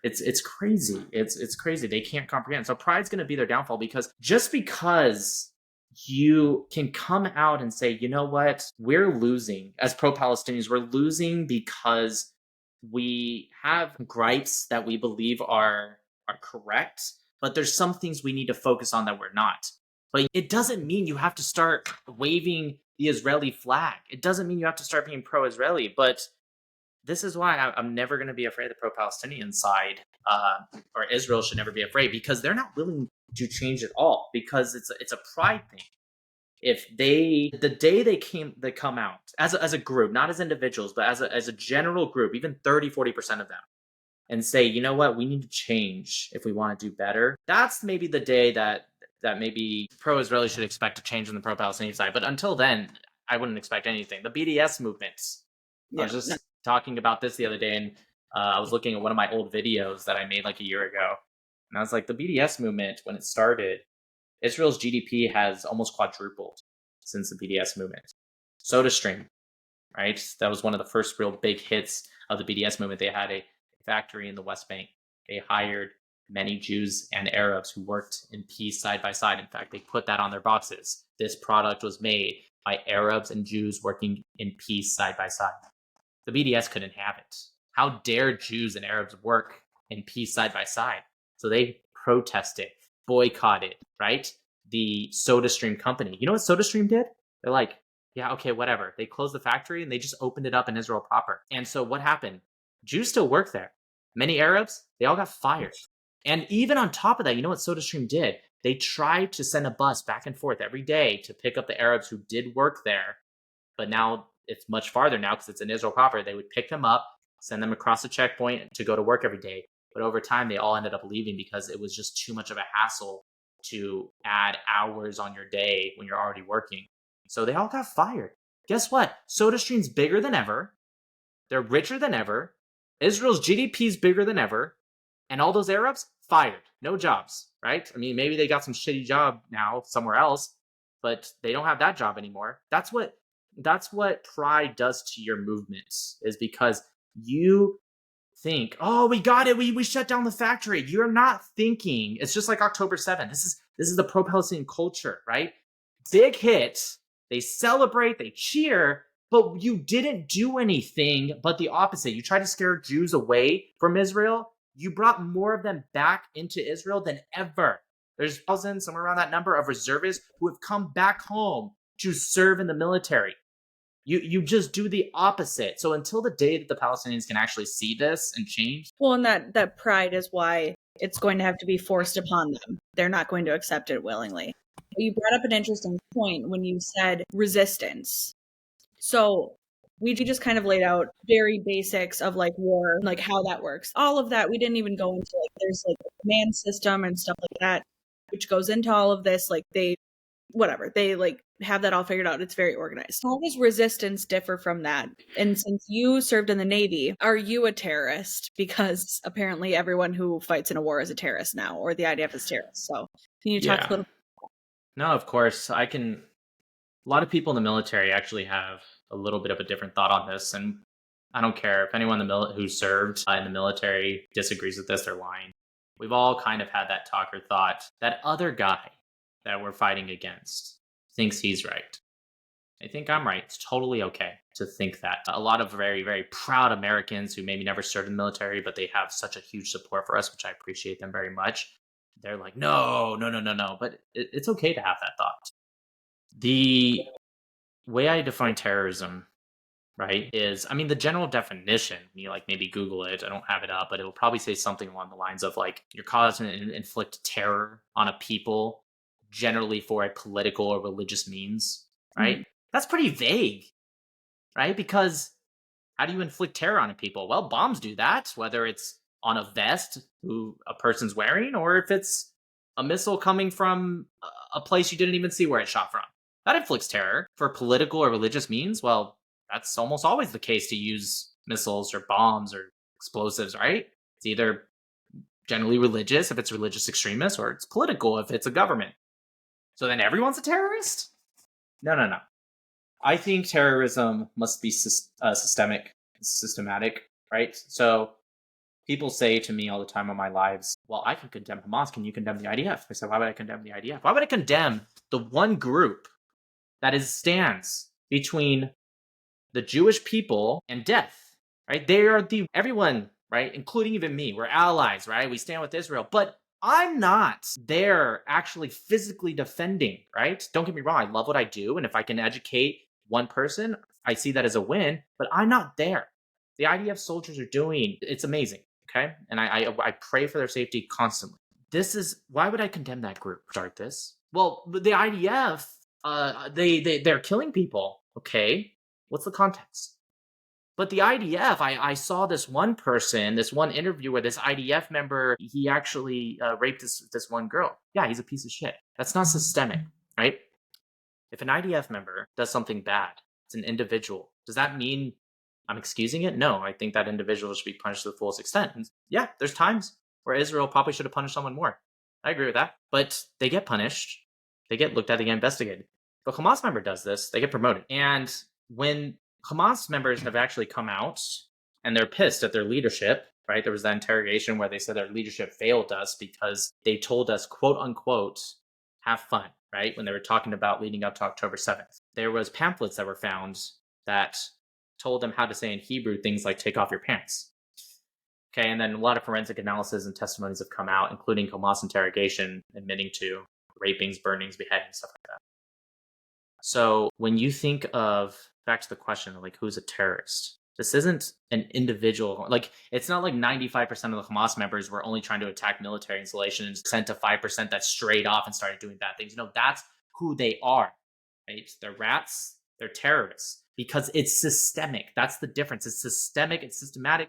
It's crazy. It's crazy. They can't comprehend. So pride's going to be their downfall, because just because you can come out and say, you know what, we're losing as pro-Palestinians, we're losing because we have gripes that we believe are correct, but there's some things we need to focus on that we're not. But it doesn't mean you have to start waving the Israeli flag. It doesn't mean you have to start being pro-Israeli. But this is why I'm never going to be afraid of the pro-Palestinian side, or Israel should never be afraid, because they're not willing to change at all, because it's a pride thing. If the day they come out as a group, not as individuals, but as a general group, even 30-40% of them, and say, you know what, we need to change if we want to do better. That's maybe the day that maybe pro-Israeli should expect to change on the pro-Palestinian side. But until then, I wouldn't expect anything. The BDS movements. I Yeah. was just talking about this the other day, and I was looking at one of my old videos that I made like a year ago, and I was like, the BDS movement, when it started, Israel's GDP has almost quadrupled since the BDS movement. SodaStream, right? That was one of the first real big hits of the BDS movement. They had a factory in the West Bank. They hired many Jews and Arabs who worked in peace side by side. In fact, they put that on their boxes. This product was made by Arabs and Jews working in peace side by side. The BDS couldn't have it. How dare Jews and Arabs work in peace side by side? So they protested, boycotted, right? The SodaStream company. You know what SodaStream did? They're like, yeah, okay, whatever. They closed the factory and they just opened it up in Israel proper. And so what happened? Jews still work there. Many Arabs, they all got fired. And even on top of that, you know what SodaStream did? They tried to send a bus back and forth every day to pick up the Arabs who did work there. But now it's much farther now because it's in Israel proper. They would pick them up, send them across the checkpoint to go to work every day. But over time, they all ended up leaving because it was just too much of a hassle to add hours on your day when you're already working. So they all got fired. Guess what? SodaStream's bigger than ever. They're richer than ever. Israel's GDP is bigger than ever. And all those Arabs fired. No jobs, right? I mean, maybe they got some shitty job now somewhere else, but they don't have that job anymore. That's what pride does to your movements, is because you think, oh, we got it, we shut down the factory. You're not thinking. It's just like October 7th. This is the pro-Palestinian culture, right? Big hit, they celebrate, they cheer, but you didn't do anything but the opposite. You tried to scare Jews away from Israel. You brought more of them back into Israel than ever. There's thousands, somewhere around that number, of reservists who have come back home to serve in the military. You just do the opposite. So until the day that the Palestinians can actually see this and change. Well, and that pride is why it's going to have to be forced upon them. They're not going to accept it willingly. You brought up an interesting point when you said resistance. So we just kind of laid out very basics of like war, like how that works. All of that, we didn't even go into like there's like a command system and stuff like that, which goes into all of this. Like they like have that all figured out. It's very organized. How does resistance differ from that? And since you served in the Navy, are you a terrorist? Because apparently everyone who fights in a war is a terrorist now, or the IDF is terrorist. So can you talk a little? No, of course. A lot of people in the military actually have a little bit of a different thought on this, and I don't care if anyone who served in the military disagrees with this, they're lying. We've all kind of had that talk or thought. That other guy that we're fighting against thinks he's right. I think I'm right. It's totally okay to think that. A lot of very, very proud Americans who maybe never served in the military, but they have such a huge support for us, which I appreciate them very much. They're like, no. But it's okay to have that thought. The way I define terrorism, right, is, I mean, the general definition, you like maybe Google it, I don't have it up, but it will probably say something along the lines of like, you're causing to inflict terror on a people, generally for a political or religious means, right? Mm-hmm. That's pretty vague, right? Because how do you inflict terror on a people? Well, bombs do that, whether it's on a vest who a person's wearing, or if it's a missile coming from a place you didn't even see where it shot from. That inflicts terror. For political or religious means, well, that's almost always the case to use missiles or bombs or explosives, right? It's either generally religious if it's religious extremists, or it's political if it's a government. So then everyone's a terrorist? No, no, no. I think terrorism must be systematic, right? So people say to me all the time on my lives, well, I can condemn Hamas. Can you condemn the IDF? I said, why would I condemn the IDF? Why would I condemn the one group that stands between the Jewish people and death, right? They are everyone, right? Including even me. We're allies, right? We stand with Israel. But I'm not there actually physically defending, right? Don't get me wrong. I love what I do. And if I can educate one person, I see that as a win. But I'm not there. The IDF soldiers are doing, it's amazing, okay? And I pray for their safety constantly. This is, why would I condemn that group? Start this. Well, the IDF, they're killing people, okay? What's the context? But the IDF, I saw this one person, this one interview where this IDF member, he actually raped this one girl. Yeah, he's a piece of shit. That's not systemic, right? If an IDF member does something bad, it's an individual. Does that mean I'm excusing it? No, I think that individual should be punished to the fullest extent. And yeah, there's times where Israel probably should have punished someone more. I agree with that. But they get punished. They get looked at, they get investigated. If a Hamas member does this, they get promoted. And when Hamas members have actually come out and they're pissed at their leadership, right? There was that interrogation where they said their leadership failed us because they told us, quote unquote, have fun, right? When they were talking about leading up to October 7th. There was pamphlets that were found that told them how to say in Hebrew things like take off your pants. Okay, and then a lot of forensic analysis and testimonies have come out, including Hamas interrogation admitting to rapings, burnings, beheadings, stuff like that. So when you think of, back to the question of like, who's a terrorist? This isn't an individual, like, it's not like 95% of the Hamas members were only trying to attack military installations, sent to 5% that strayed off and started doing bad things. That's who they are, right? They're rats, they're terrorists, because it's systemic. That's the difference. It's systemic, it's systematic.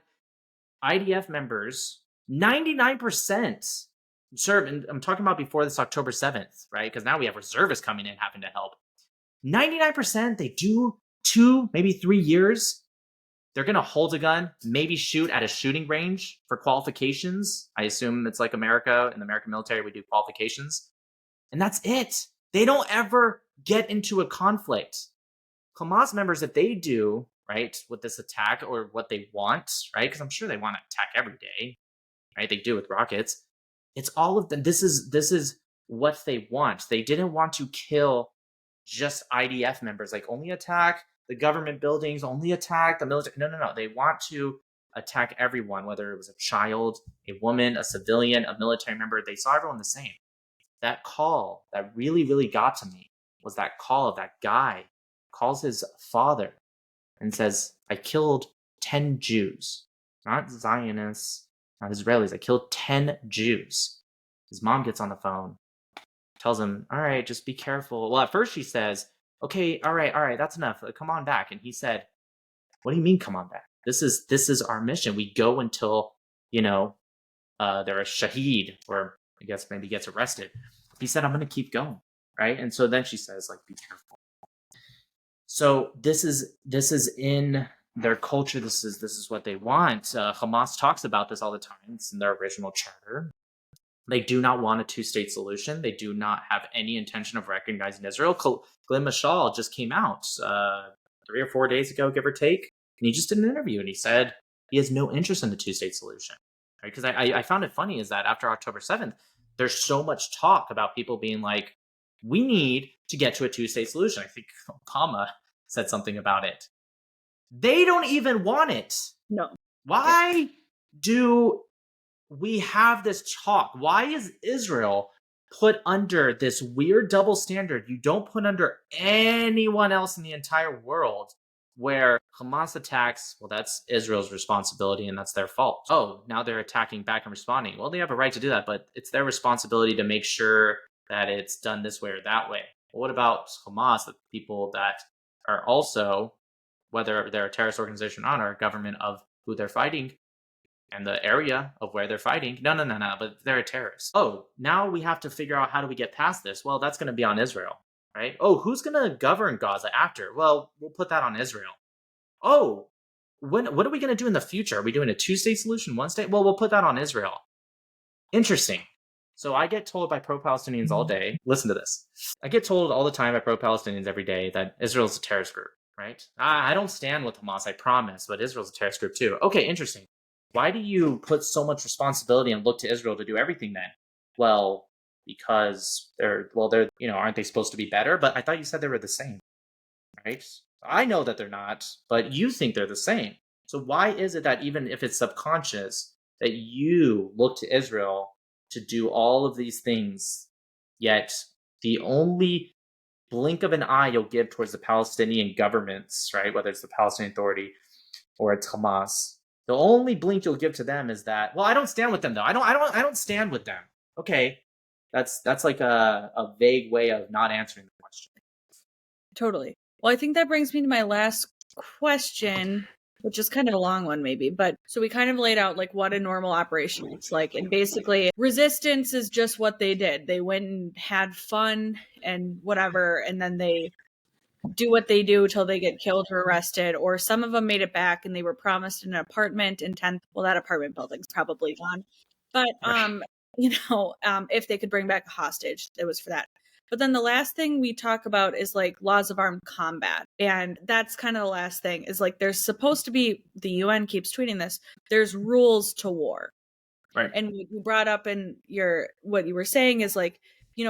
IDF members, 99% serve, and I'm talking about before this October 7th, right? Because now we have reservists coming in having to help. 99%, they do 2, maybe 3 years. They're going to hold a gun, maybe shoot at a shooting range for qualifications. I assume it's like America. In the American military, we do qualifications. And that's it. They don't ever get into a conflict. Hamas members, if they do, right, with this attack or what they want, right, because I'm sure they want to attack every day, right, they do with rockets. It's all of them. This is what they want. They didn't want to kill just IDF members, like only attack the government buildings, only attack the military. No. They want to attack everyone, whether it was a child, a woman, a civilian, a military member. They saw everyone the same. That call that really, really got to me was that call of that guy calls his father and says, I killed 10 Jews, not Zionists, not Israelis. I killed 10 Jews. His mom gets on the phone, tells him, all right, just be careful. Well, at first she says, okay, all right, that's enough. Come on back. And he said, what do you mean come on back? This is our mission. We go until, they're a shaheed, or I guess maybe gets arrested. He said, I'm going to keep going, right? And so then she says, like, be careful. So this is in their culture. This is what they want. Hamas talks about this all the time. It's in their original charter. They do not want a two-state solution. They do not have any intention of recognizing Israel. Glenn Mashal just came out 3 or 4 days ago, give or take, and he just did an interview, and he said he has no interest in the two-state solution. Right? Because I found it funny is that after October 7th, there's so much talk about people being like, we need to get to a two-state solution. I think Obama said something about it. They don't even want it. No. Why do we have this talk? Why is Israel put under this weird double standard you don't put under anyone else in the entire world, where Hamas attacks, well, that's Israel's responsibility and that's their fault. Oh, now they're attacking back and responding. Well, they have a right to do that, but it's their responsibility to make sure that it's done this way or that way. Well, what about Hamas, the people that are also, whether they're a terrorist organization or not, are a government of who they're fighting and the area of where they're fighting? No, but they're a terrorist. Oh, now we have to figure out how do we get past this? Well, that's going to be on Israel. right? Oh, who's going to govern Gaza after? Well, we'll put that on Israel. Oh, what are we going to do in the future? Are we doing a two-state solution, one state? Well, we'll put that on Israel. Interesting. So I get told by pro-Palestinians all day, listen to this. I get told all the time by pro-Palestinians every day that Israel's a terrorist group, right? I don't stand with Hamas, I promise, but Israel's a terrorist group too. Okay, interesting. Why do you put so much responsibility and look to Israel to do everything then? Well, because they're, aren't they supposed to be better? But I thought you said they were the same, right? I know that they're not, but you think they're the same. So why is it that even if it's subconscious, that you look to Israel to do all of these things, yet the only blink of an eye you'll give towards the Palestinian governments, right, whether it's the Palestinian Authority or it's Hamas, the only blink you'll give to them is that, well, I don't stand with them though. I don't stand with them. Okay, that's like a vague way of not answering the question. Totally. Well, I think that brings me to my last question, which is kind of a long one maybe, but so we kind of laid out like what a normal operation looks like. And basically resistance is just what they did. They went and had fun and whatever, and then they do what they do till they get killed or arrested, or some of them made it back and they were promised an apartment in 10th. Well, that apartment building's probably gone. But, if they could bring back a hostage, it was for that. But then the last thing we talk about is like laws of armed combat. And that's kind of the last thing is like there's supposed to be, the UN keeps tweeting this, there's rules to war. Right. And what you brought up in what you were saying is like,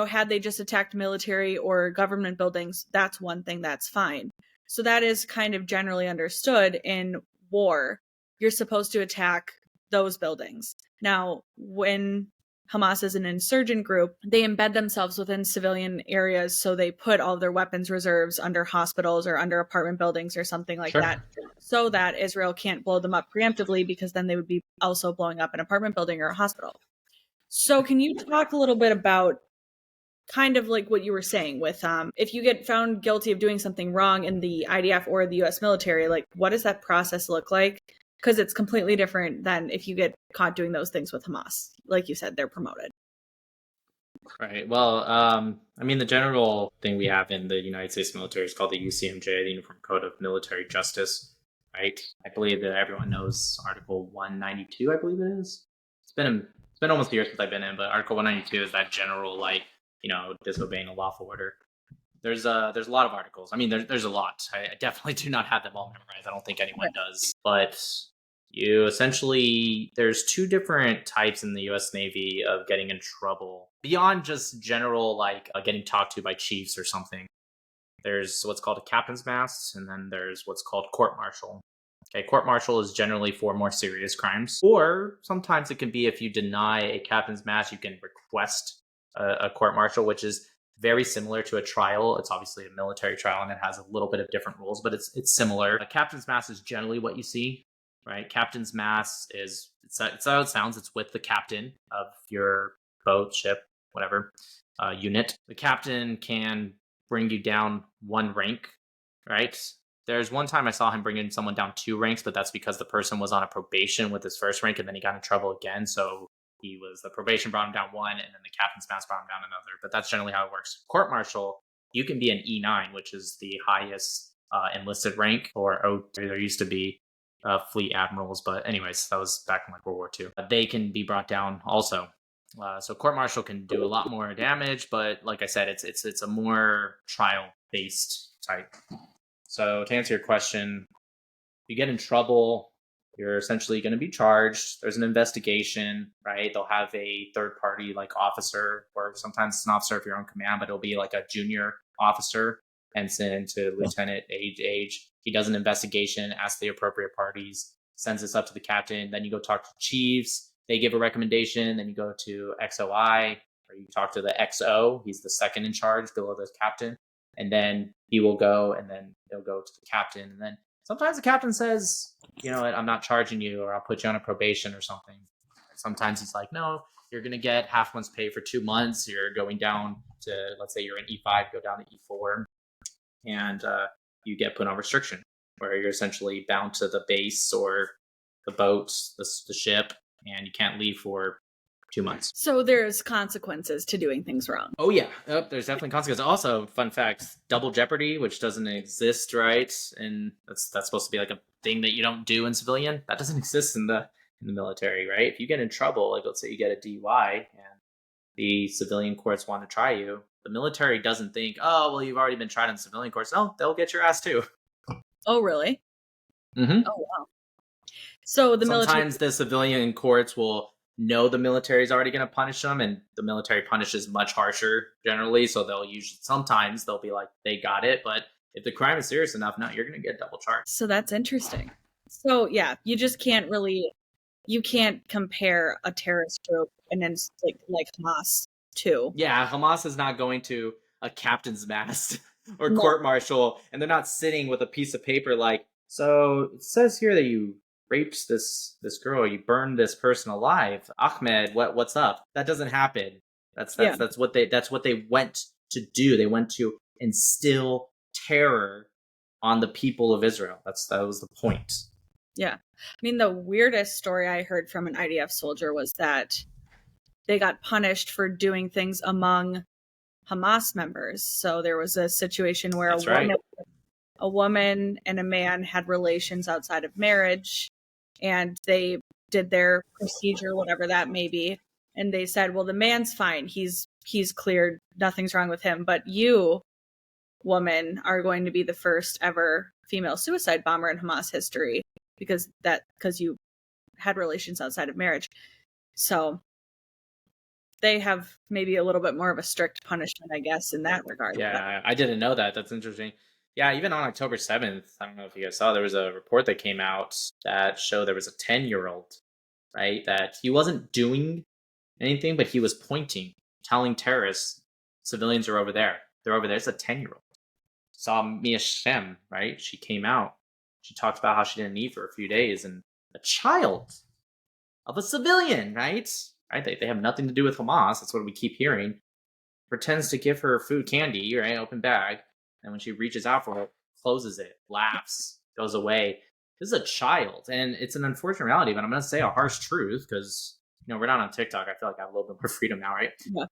had they just attacked military or government buildings, that's one thing, that's fine. So that is kind of generally understood in war. You're supposed to attack those buildings. Now, when Hamas is an insurgent group, they embed themselves within civilian areas. So they put all their weapons reserves under hospitals or under apartment buildings or something like that, so that Israel can't blow them up preemptively, because then they would be also blowing up an apartment building or a hospital. So can you talk a little bit about kind of like what you were saying with if you get found guilty of doing something wrong in the IDF or the US military, like what does that process look like? Because it's completely different than if you get caught doing those things with Hamas. Like you said, they're promoted. Right. Well, the general thing we have in the United States military is called the UCMJ, the Uniform Code of Military Justice. Right. I believe that everyone knows Article 192. I believe it is. It's been almost a year since I've been in, but Article 192 is that general, disobeying a lawful order. There's a lot of articles. There's a lot. I definitely do not have them all memorized. I don't think anyone does. But you essentially, there's two different types in the U.S. Navy of getting in trouble beyond just general, getting talked to by chiefs or something. There's what's called a captain's mast, and then there's what's called court-martial. Okay, court-martial is generally for more serious crimes, or sometimes it can be if you deny a captain's mast, you can request a court-martial, which is very similar to a trial. It's obviously a military trial, and it has a little bit of different rules, but it's similar. A captain's mast is generally what you see, right? Captain's mast it's how it sounds. It's with the captain of your boat, ship, whatever unit. The captain can bring you down one rank, right? There's one time I saw him bringing someone down 2 ranks, but that's because the person was on a probation with his first rank, and then he got in trouble again. So the probation brought him down 1, and then the captain's mast brought him down another. But that's generally how it works. Court-martial, you can be an E9, which is the highest enlisted rank, or there used to be fleet admirals. But anyways, that was back in World War II. They can be brought down also. So court-martial can do a lot more damage, but like I said, it's a more trial-based type. So to answer your question, if you get in trouble, you're essentially going to be charged. There's an investigation, right? They'll have a third party officer, or sometimes it's an officer of your own command, but it'll be like a junior officer, ensign to lieutenant age. He does an investigation, asks the appropriate parties, sends this up to the captain. Then you go talk to chiefs. They give a recommendation. Then you go to XOI, or you talk to the XO. He's the second in charge below the captain. And then he will go, and then they'll go to the captain. And then sometimes the captain says, you know what, I'm not charging you, or I'll put you on a probation or something. Sometimes he's like, no, you're going to get half month's pay for 2 months. You're going down to, let's say you're in E5, go down to E4, and you get put on restriction, where you're essentially bound to the base or the boat, the ship, and you can't leave for 2 months. So there's consequences to doing things wrong. Oh yeah, there's definitely consequences. Also, fun fact: double jeopardy, which doesn't exist, right? And that's supposed to be like a thing that you don't do in civilian. That doesn't exist in the military, right? If you get in trouble, like let's say you get a DUI and the civilian courts want to try you, the military doesn't think, oh well, you've already been tried in civilian courts. No, they'll get your ass too. Oh really? Mm-hmm. Oh wow. So the Sometimes the civilian courts will know the military is already going to punish them, and the military punishes much harsher generally. So sometimes they'll be like, they got it. But if the crime is serious enough, no, you're going to get double charged. So that's interesting. So yeah, you just can't you can't compare a terrorist group and then like Hamas to. Yeah, Hamas is not going to a captain's mast or court martial, and they're not sitting with a piece of paper like, so it says here that you raped this girl, you burned this person alive. Ahmed, what's up? That doesn't happen. That's what they went to do. They went to instill terror on the people of Israel. That was the point. Yeah. I mean, the weirdest story I heard from an IDF soldier was that they got punished for doing things among Hamas members. So there was a situation where a woman and a man had relations outside of marriage, and they did their procedure, whatever that may be. And they said, well, the man's fine. He's cleared. Nothing's wrong with him. But you, woman, are going to be the first ever female suicide bomber in Hamas history because you had relations outside of marriage. So they have maybe a little bit more of a strict punishment, I guess, in that regard. Yeah, I didn't know that. That's interesting. Yeah, even on October 7th, I don't know if you guys saw, there was a report that came out that showed there was a 10-year-old, right, that he wasn't doing anything, but he was pointing, telling terrorists, civilians are over there. They're over there. It's a 10-year-old. Saw Mia Shem, right? She came out. She talked about how she didn't eat for a few days, and a child of a civilian, right? They have nothing to do with Hamas. That's what we keep hearing. Pretends to give her food candy, right? Open bag. And when she reaches out for it, closes it, laughs, goes away. This is a child. And it's an unfortunate reality, but I'm going to say a harsh truth because, we're not on TikTok. I feel like I have a little bit more freedom now, right? Yeah.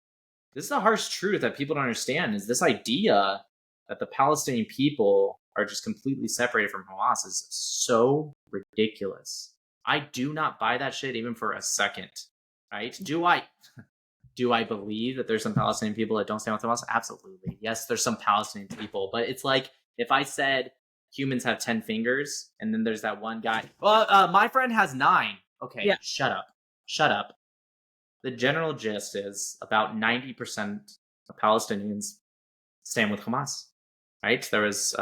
This is a harsh truth that people don't understand is this idea that the Palestinian people are just completely separated from Hamas is so ridiculous. I do not buy that shit even for a second, right? Do I believe that there's some Palestinian people that don't stand with Hamas? Absolutely. Yes, there's some Palestinian people, but it's like if I said humans have 10 fingers and then there's that one guy, well, my friend has 9. Okay, yeah. Shut up. The general gist is about 90% of Palestinians stand with Hamas, right? There was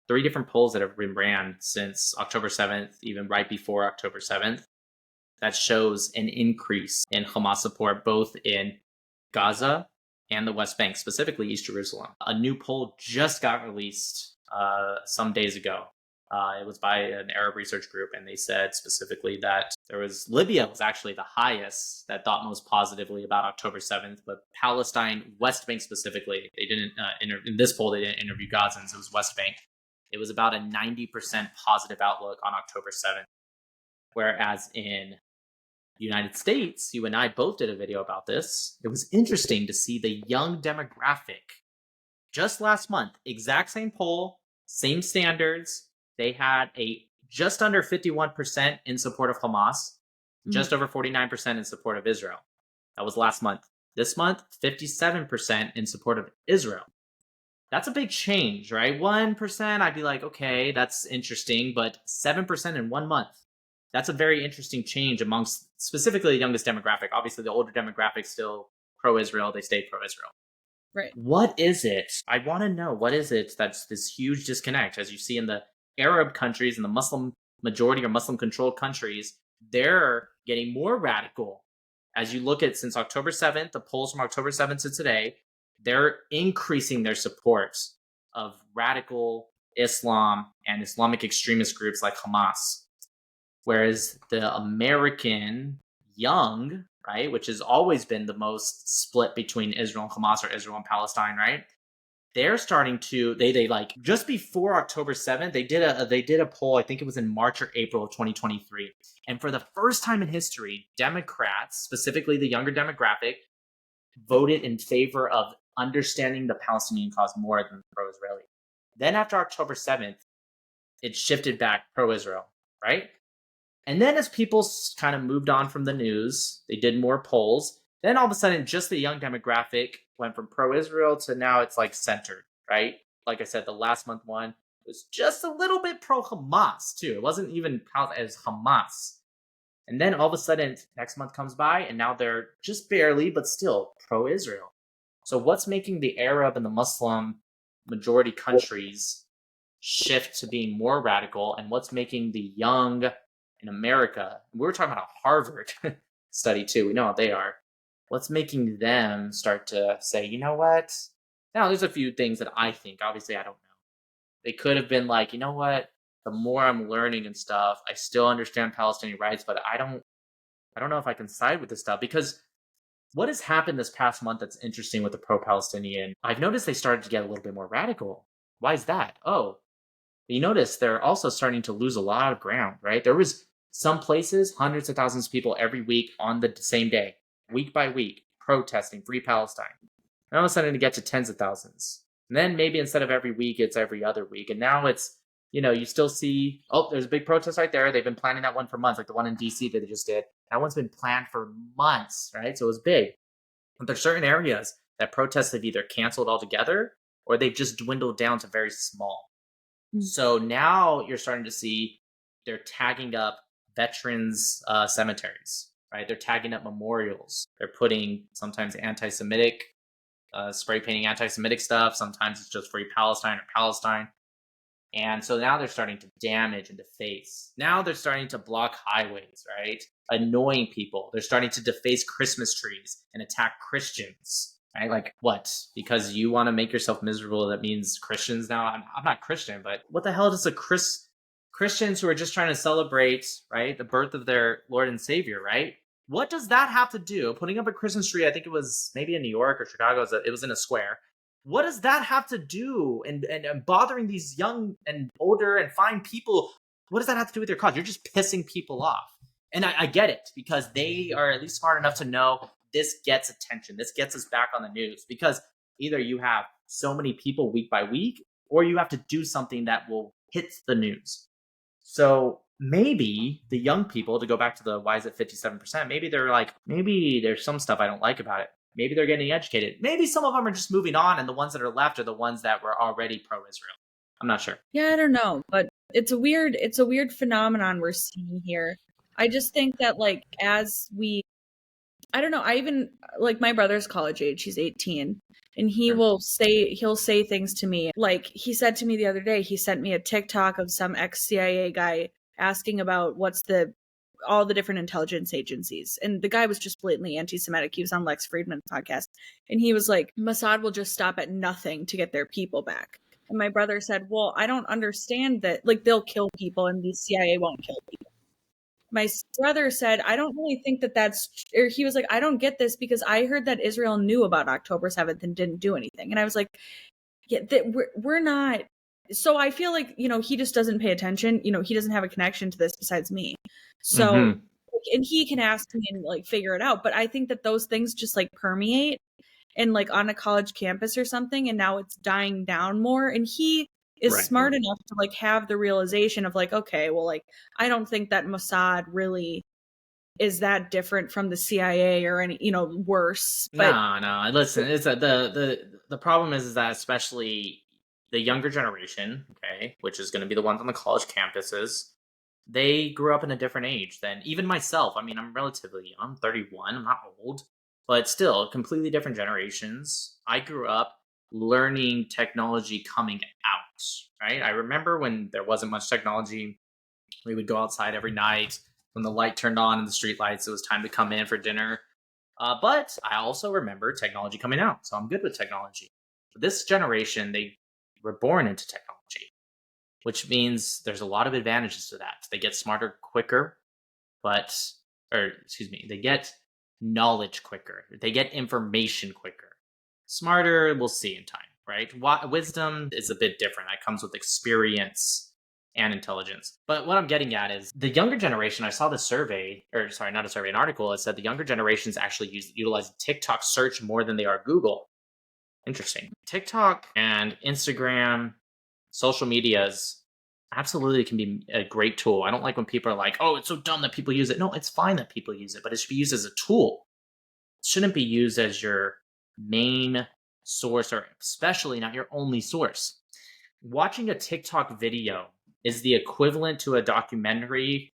3 different polls that have been ran since October 7th, even right before October 7th. That shows an increase in Hamas support both in Gaza and the West Bank, specifically East Jerusalem. A new poll just got released some days ago. It was by an Arab research group, and they said specifically that Libya was actually the highest that thought most positively about October 7th, but Palestine, West Bank specifically, they didn't, in this poll, they didn't interview Gazans, it was West Bank. It was about a 90% positive outlook on October 7th. Whereas in United States, you and I both did a video about this. It was interesting to see the young demographic. Just last month, exact same poll, same standards. They had a just under 51% in support of Hamas, just over 49% in support of Israel. That was last month. This month, 57% in support of Israel. That's a big change, right? 1%, I'd be like, okay, that's interesting, but 7% in 1 month. That's a very interesting change amongst specifically the youngest demographic. Obviously, the older demographic still pro-Israel. They stay pro-Israel. Right. What is it? I want to know, what is it that's this huge disconnect? As you see in the Arab countries and the Muslim majority or Muslim-controlled countries, they're getting more radical. As you look at since October 7th, the polls from October 7th to today, they're increasing their support of radical Islam and Islamic extremist groups like Hamas. Whereas the American young, right, which has always been the most split between Israel and Hamas or Israel and Palestine, right? they're starting to they like just before October 7th, they did a poll, I think it was in March or April of 2023. And for the first time in history, Democrats, specifically the younger demographic, voted in favor of understanding the Palestinian cause more than pro-Israeli. Then after October 7th, it shifted back pro-Israel, right? And then as people kind of moved on from the news, they did more polls. Then all of a sudden, just the young demographic went from pro-Israel to now it's like centered, right? Like I said, the last month one was just a little bit pro-Hamas too. It wasn't even as Hamas. And then all of a sudden, next month comes by, and now they're just barely, but still pro-Israel. So what's making the Arab and the Muslim majority countries shift to being more radical, and what's making the young in America, we were talking about a Harvard study too, we know how they are, what's making them start to say, you know what? Now, there's a few things that I think, obviously I don't know. They could have been like, you know what? The more I'm learning and stuff, I still understand Palestinian rights, but I don't know if I can side with this stuff, because what has happened this past month that's interesting with the pro-Palestinian, I've noticed they started to get a little bit more radical. Why is that? Oh, you notice they're also starting to lose a lot of ground, right? There was some places, hundreds of thousands of people every week on the same day, week by week, protesting Free Palestine. And all of a sudden it get to tens of thousands. And then maybe instead of every week, it's every other week. And now it's, you still see, oh, there's a big protest right there. They've been planning that one for months, like the one in DC that they just did. That one's been planned for months, right? So it was big. But there's certain areas that protests have either canceled altogether or they've just dwindled down to very small. So now you're starting to see they're tagging up veterans' cemeteries, right? They're tagging up memorials. They're putting sometimes anti-Semitic, spray painting anti-Semitic stuff. Sometimes it's just Free Palestine or Palestine. And so now they're starting to damage and deface. Now they're starting to block highways, right? Annoying people. They're starting to deface Christmas trees and attack Christians. Right? Like, what? Because you want to make yourself miserable, that means Christians now? I'm not Christian, but what the hell does Christians who are just trying to celebrate, right, the birth of their Lord and Savior, right? What does that have to do? Putting up a Christmas tree, I think it was maybe in New York or Chicago, it was in a square. What does that have to do? And bothering these young and older and fine people, what does that have to do with your cause? You're just pissing people off. And I get it, because they are at least smart enough to know this gets attention. This gets us back on the news, because either you have so many people week by week, or you have to do something that will hit the news. So maybe the young people, to go back to the why is it 57%, maybe they're like, maybe there's some stuff I don't like about it. Maybe they're getting educated. Maybe some of them are just moving on, and the ones that are left are the ones that were already pro-Israel. I'm not sure. Yeah, I don't know, but it's a weird phenomenon we're seeing here. I just think that, like, I don't know, I even, like, my brother's college age, he's 18, and he'll say things to me. Like, he said to me the other day, he sent me a TikTok of some ex-CIA guy asking about all the different intelligence agencies. And the guy was just blatantly anti-Semitic. He was on Lex Friedman's podcast. And he was like, Mossad will just stop at nothing to get their people back. And my brother said, well, I don't understand that. Like, they'll kill people and the CIA won't kill people. My brother said, I don't really think or he was like, I don't get this, because I heard that Israel knew about October 7th and didn't do anything. And I was like, yeah, we're not. So I feel like, he just doesn't pay attention. He doesn't have a connection to this besides me. So, and he can ask me and, like, figure it out. But I think that those things just, like, permeate and, like, on a college campus or something. And now it's dying down more. And he is smart enough to, like, have the realization of, like, okay, well, like, I don't think that Mossad really is that different from the CIA or any, worse. But no. Listen, it's the problem is that especially the younger generation, okay, which is going to be the ones on the college campuses, they grew up in a different age than even myself. I mean, I'm relatively young, I'm 31, I'm not old, but still completely different generations. I grew up learning technology coming out, right? I remember when there wasn't much technology, we would go outside every night. When the light turned on in the street lights, it was time to come in for dinner. But I also remember technology coming out, so I'm good with technology. But this generation, they were born into technology, which means there's a lot of advantages to that. They get smarter quicker, they get knowledge quicker. They get information quicker. Smarter, we'll see in time. right? Wisdom is a bit different. It comes with experience and intelligence. But what I'm getting at is the younger generation, I saw the survey, or sorry, not a survey, an article. It said the younger generations actually utilize TikTok search more than they are Google. Interesting. TikTok and Instagram, social medias absolutely can be a great tool. I don't like when people are like, oh, it's so dumb that people use it. No, it's fine that people use it, but it should be used as a tool. It shouldn't be used as your main source, or especially not your only source. Watching a TikTok video is the equivalent to a documentary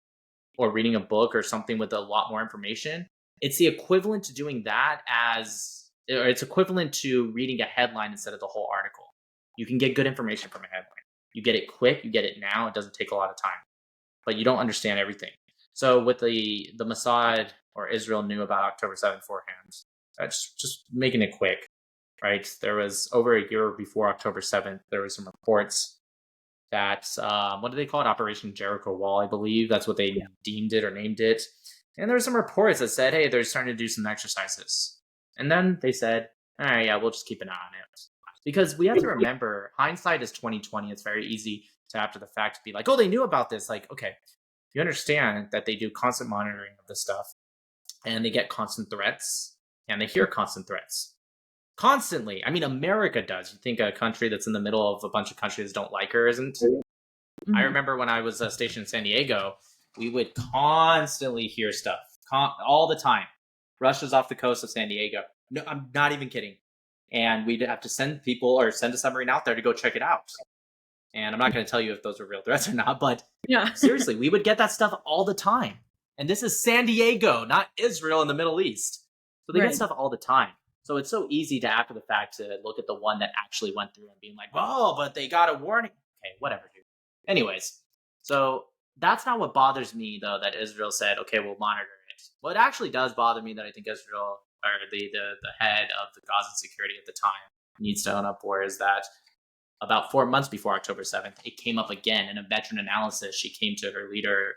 or reading a book or something with a lot more information. It's the equivalent to doing that or it's equivalent to reading a headline instead of the whole article. You can get good information from a headline. You get it quick, you get it now, it doesn't take a lot of time, but you don't understand everything. So with the Mossad or Israel knew about October 7th beforehand, that's just making it quick, right? There was over a year before October 7th, there was some reports that, what do they call it? Operation Jericho Wall, I believe. That's what they deemed it or named it. And there were some reports that said, hey, they're starting to do some exercises. And then they said, all right, yeah, we'll just keep an eye on it. Because we have to remember, hindsight is 2020. It's very easy to, after the fact, be like, oh, they knew about this. Like, okay, you understand that they do constant monitoring of this stuff, and they get constant threats, and they hear constant threats. Constantly. I mean, America does. You think a country that's in the middle of a bunch of countries that don't like her isn't? Mm-hmm. I remember when I was stationed in San Diego, we would constantly hear stuff all the time. Russia's off the coast of San Diego. No, I'm not even kidding. And we'd have to send people or send a submarine out there to go check it out. And I'm not going to tell you if those are real threats or not, but seriously, we would get that stuff all the time. And this is San Diego, not Israel in the Middle East. So they get stuff all the time. So it's so easy to, after the fact, to look at the one that actually went through and being like, oh, but they got a warning. Okay, whatever, dude. Anyways, so that's not what bothers me, though, that Israel said, okay, we'll monitor it. What actually does bother me that I think Israel, or the head of the Gaza security at the time, needs to own up for, is that about 4 months before October 7th, it came up again in a veteran analysis. She came to her leader,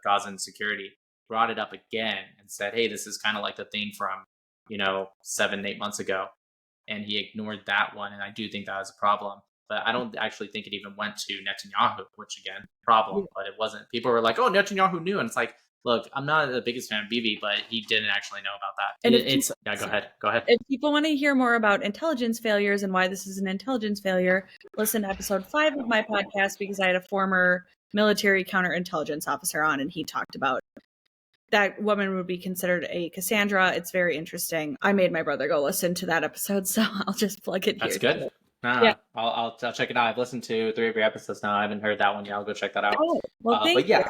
Gazan security, brought it up again and said, hey, this is kind of like the thing from 7-8 months ago. And he ignored that one. And I do think that was a problem. But I don't actually think it even went to Netanyahu, which again, problem. But it wasn't. People were like, oh, Netanyahu knew. And it's like, look, I'm not the biggest fan of Bibi, but he didn't actually know about that. And go ahead. If people want to hear more about intelligence failures and why this is an intelligence failure, listen to episode 5 of my podcast, because I had a former military counterintelligence officer on, and he talked about that woman would be considered a Cassandra. It's very interesting. I made my brother go listen to that episode, so I'll just plug it here. That's good. Yeah. I'll check it out. I've listened to 3 of your episodes now. I haven't heard that one yet. I'll go check that out. Oh, well, thank you.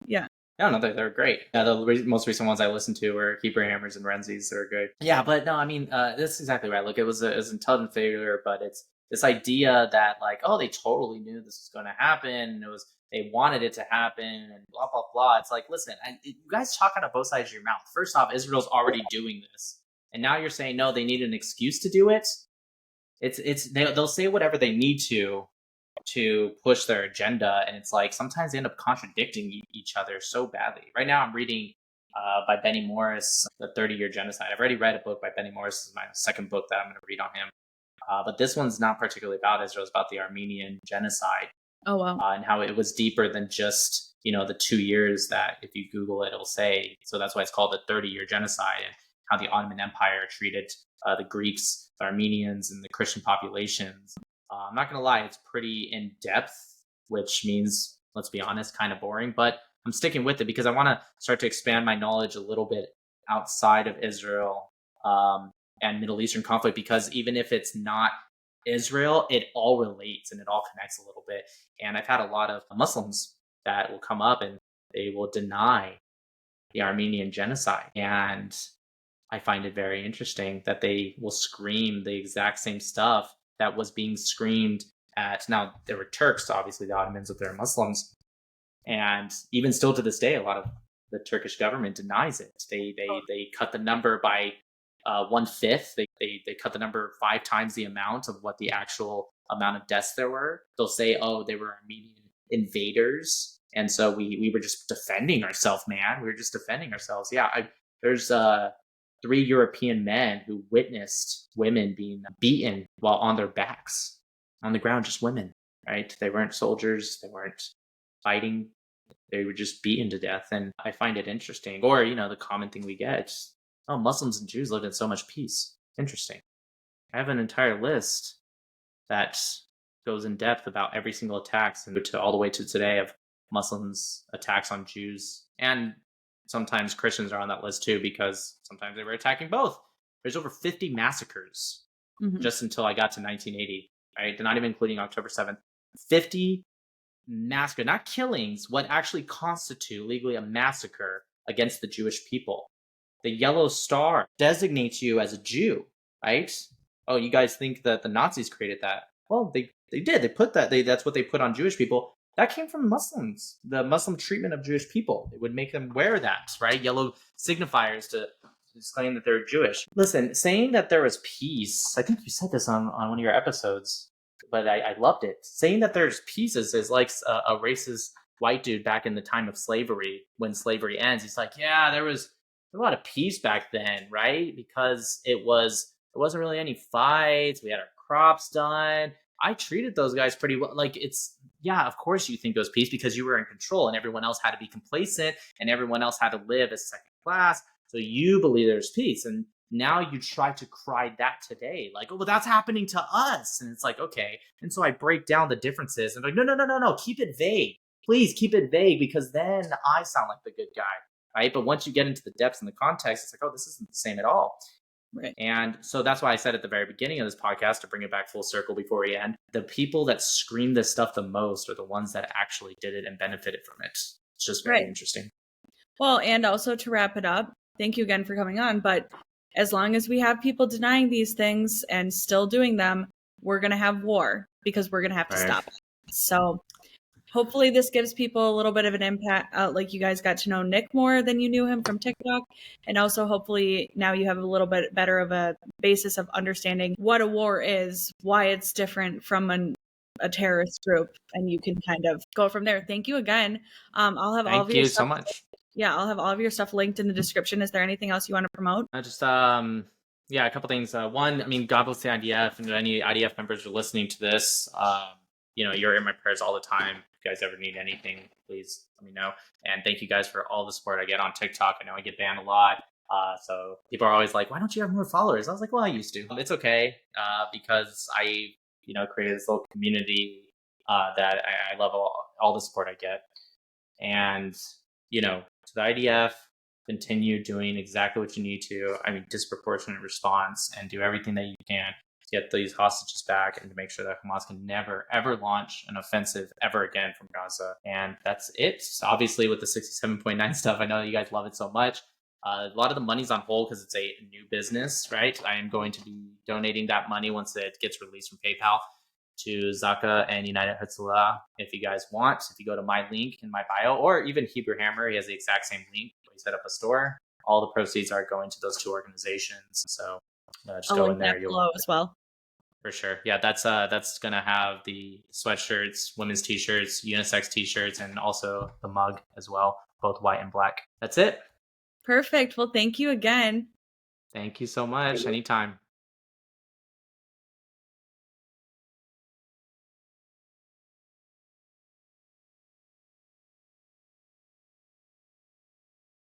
Yeah. No, they're great. Yeah, the most recent ones I listened to were Hebrew Hammers and Renzies. They're good. Yeah, but no, I mean, that's exactly right. Look, it was an intelligent failure, but it's this idea that, like, oh, they totally knew this was going to happen. They wanted it to happen, and blah, blah, blah. It's like, listen, you guys talk out of both sides of your mouth. First off, Israel's already doing this, and now you're saying, no, they need an excuse to do it. They'll say whatever they need to push their agenda, and it's like sometimes they end up contradicting each other so badly. Right now I'm reading by Benny Morris, The 30-Year Genocide. I've already read a book by Benny Morris. This is my second book that I'm going to read on him. But this one's not particularly about Israel. It's about the Armenian genocide. Oh, wow. And how it was deeper than just, the 2 years that if you Google it, it'll say. So that's why it's called the 30-Year Genocide, and how the Ottoman Empire treated the Greeks, the Armenians, and the Christian populations. I'm not going to lie, it's pretty in-depth, which means, let's be honest, kind of boring. But I'm sticking with it because I want to start to expand my knowledge a little bit outside of Israel and Middle Eastern conflict, because even if it's not Israel, it all relates and it all connects a little bit. And I've had a lot of Muslims that will come up and they will deny the Armenian genocide. And I find it very interesting that they will scream the exact same stuff that was being screamed at. Now, there were Turks, obviously the Ottomans, if they're Muslims. And even still to this day, a lot of the Turkish government denies it. They cut the number by 1/5. They cut the number 5 times the amount of what the actual amount of deaths there were. They'll say, oh, they were Armenian invaders. And so we were just defending ourselves, man. We were just defending ourselves. Yeah, there's 3 European men who witnessed women being beaten while on their backs on the ground, just women, right? They weren't soldiers, they weren't fighting, they were just beaten to death. And I find it interesting. Or, the common thing we get, oh, Muslims and Jews lived in so much peace. Interesting. I have an entire list that goes in depth about every single attacks and to all the way to today of Muslims attacks on Jews, and sometimes Christians are on that list too, because sometimes they were attacking both. There's over 50 massacres just until I got to 1980, right? Not even including October 7th. 50 massacre, not killings, what actually constitute legally a massacre against the Jewish people. The yellow star designates you as a Jew, right? Oh, you guys think that the Nazis created that? Well, they did. They put that. That's what they put on Jewish people. That came from Muslims. The Muslim treatment of Jewish people. It would make them wear that, right? Yellow signifiers to claim that they're Jewish. Listen, saying that there was peace. I think you said this on one of your episodes, but I loved it. Saying that there's peace is like a racist white dude back in the time of slavery. When slavery ends, he's like, yeah, there was a lot of peace back then, right? Because there wasn't really any fights. We had our crops done. I treated those guys pretty well. Like, yeah, of course you think it was peace because you were in control and everyone else had to be complacent and everyone else had to live as second class. So you believe there's peace. And now you try to cry that today. Like, oh, well, that's happening to us. And it's like, okay. And so I break down the differences and I'm like, no. Keep it vague. Please keep it vague, because then I sound like the good guy, right? But once you get into the depths and the context, it's like, oh, this isn't the same at all. Right. And so that's why I said at the very beginning of this podcast, to bring it back full circle before we end, the people that scream this stuff the most are the ones that actually did it and benefited from it. It's just very interesting. Well, and also to wrap it up, thank you again for coming on. But as long as we have people denying these things and still doing them, we're going to have war, because we're going to have to stop it. So hopefully this gives people a little bit of an impact. Like, you guys got to know Nick more than you knew him from TikTok. And also hopefully now you have a little bit better of a basis of understanding what a war is, why it's different from a terrorist group, and you can kind of go from there. Thank you again. I'll have all of your stuff. Thank you so much. Yeah, I'll have all of your stuff linked in the description. Is there anything else you want to promote? Yeah, a couple things. One, I mean, God bless the IDF, and any IDF members are listening to this. You're in my prayers all the time. If you guys ever need anything, please let me know. And thank you guys for all the support I get on TikTok. I know I get banned a lot. So people are always like, why don't you have more followers? I was like, well, I used to. It's okay, because I, created this little community that I love all the support I get. And, to the IDF, continue doing exactly what you need to. I mean, disproportionate response, and do everything that you can to get these hostages back and to make sure that Hamas can never, ever launch an offensive ever again from Gaza. And that's it. Obviously, with the 67.9 stuff, I know you guys love it so much. A lot of the money's on hold because it's a new business, right? I am going to be donating that money once it gets released from PayPal to Zaka and United Herzliya. If you guys want, if you go to my link in my bio, or even Hebrew Hammer, he has the exact same link where he set up a store. All the proceeds are going to those two organizations. So just go in there. Below as well. For sure. Yeah, that's going to have the sweatshirts, women's t-shirts, unisex t-shirts, and also the mug as well, both white and black. That's it. Perfect. Well, thank you again. Thank you so much. Anytime.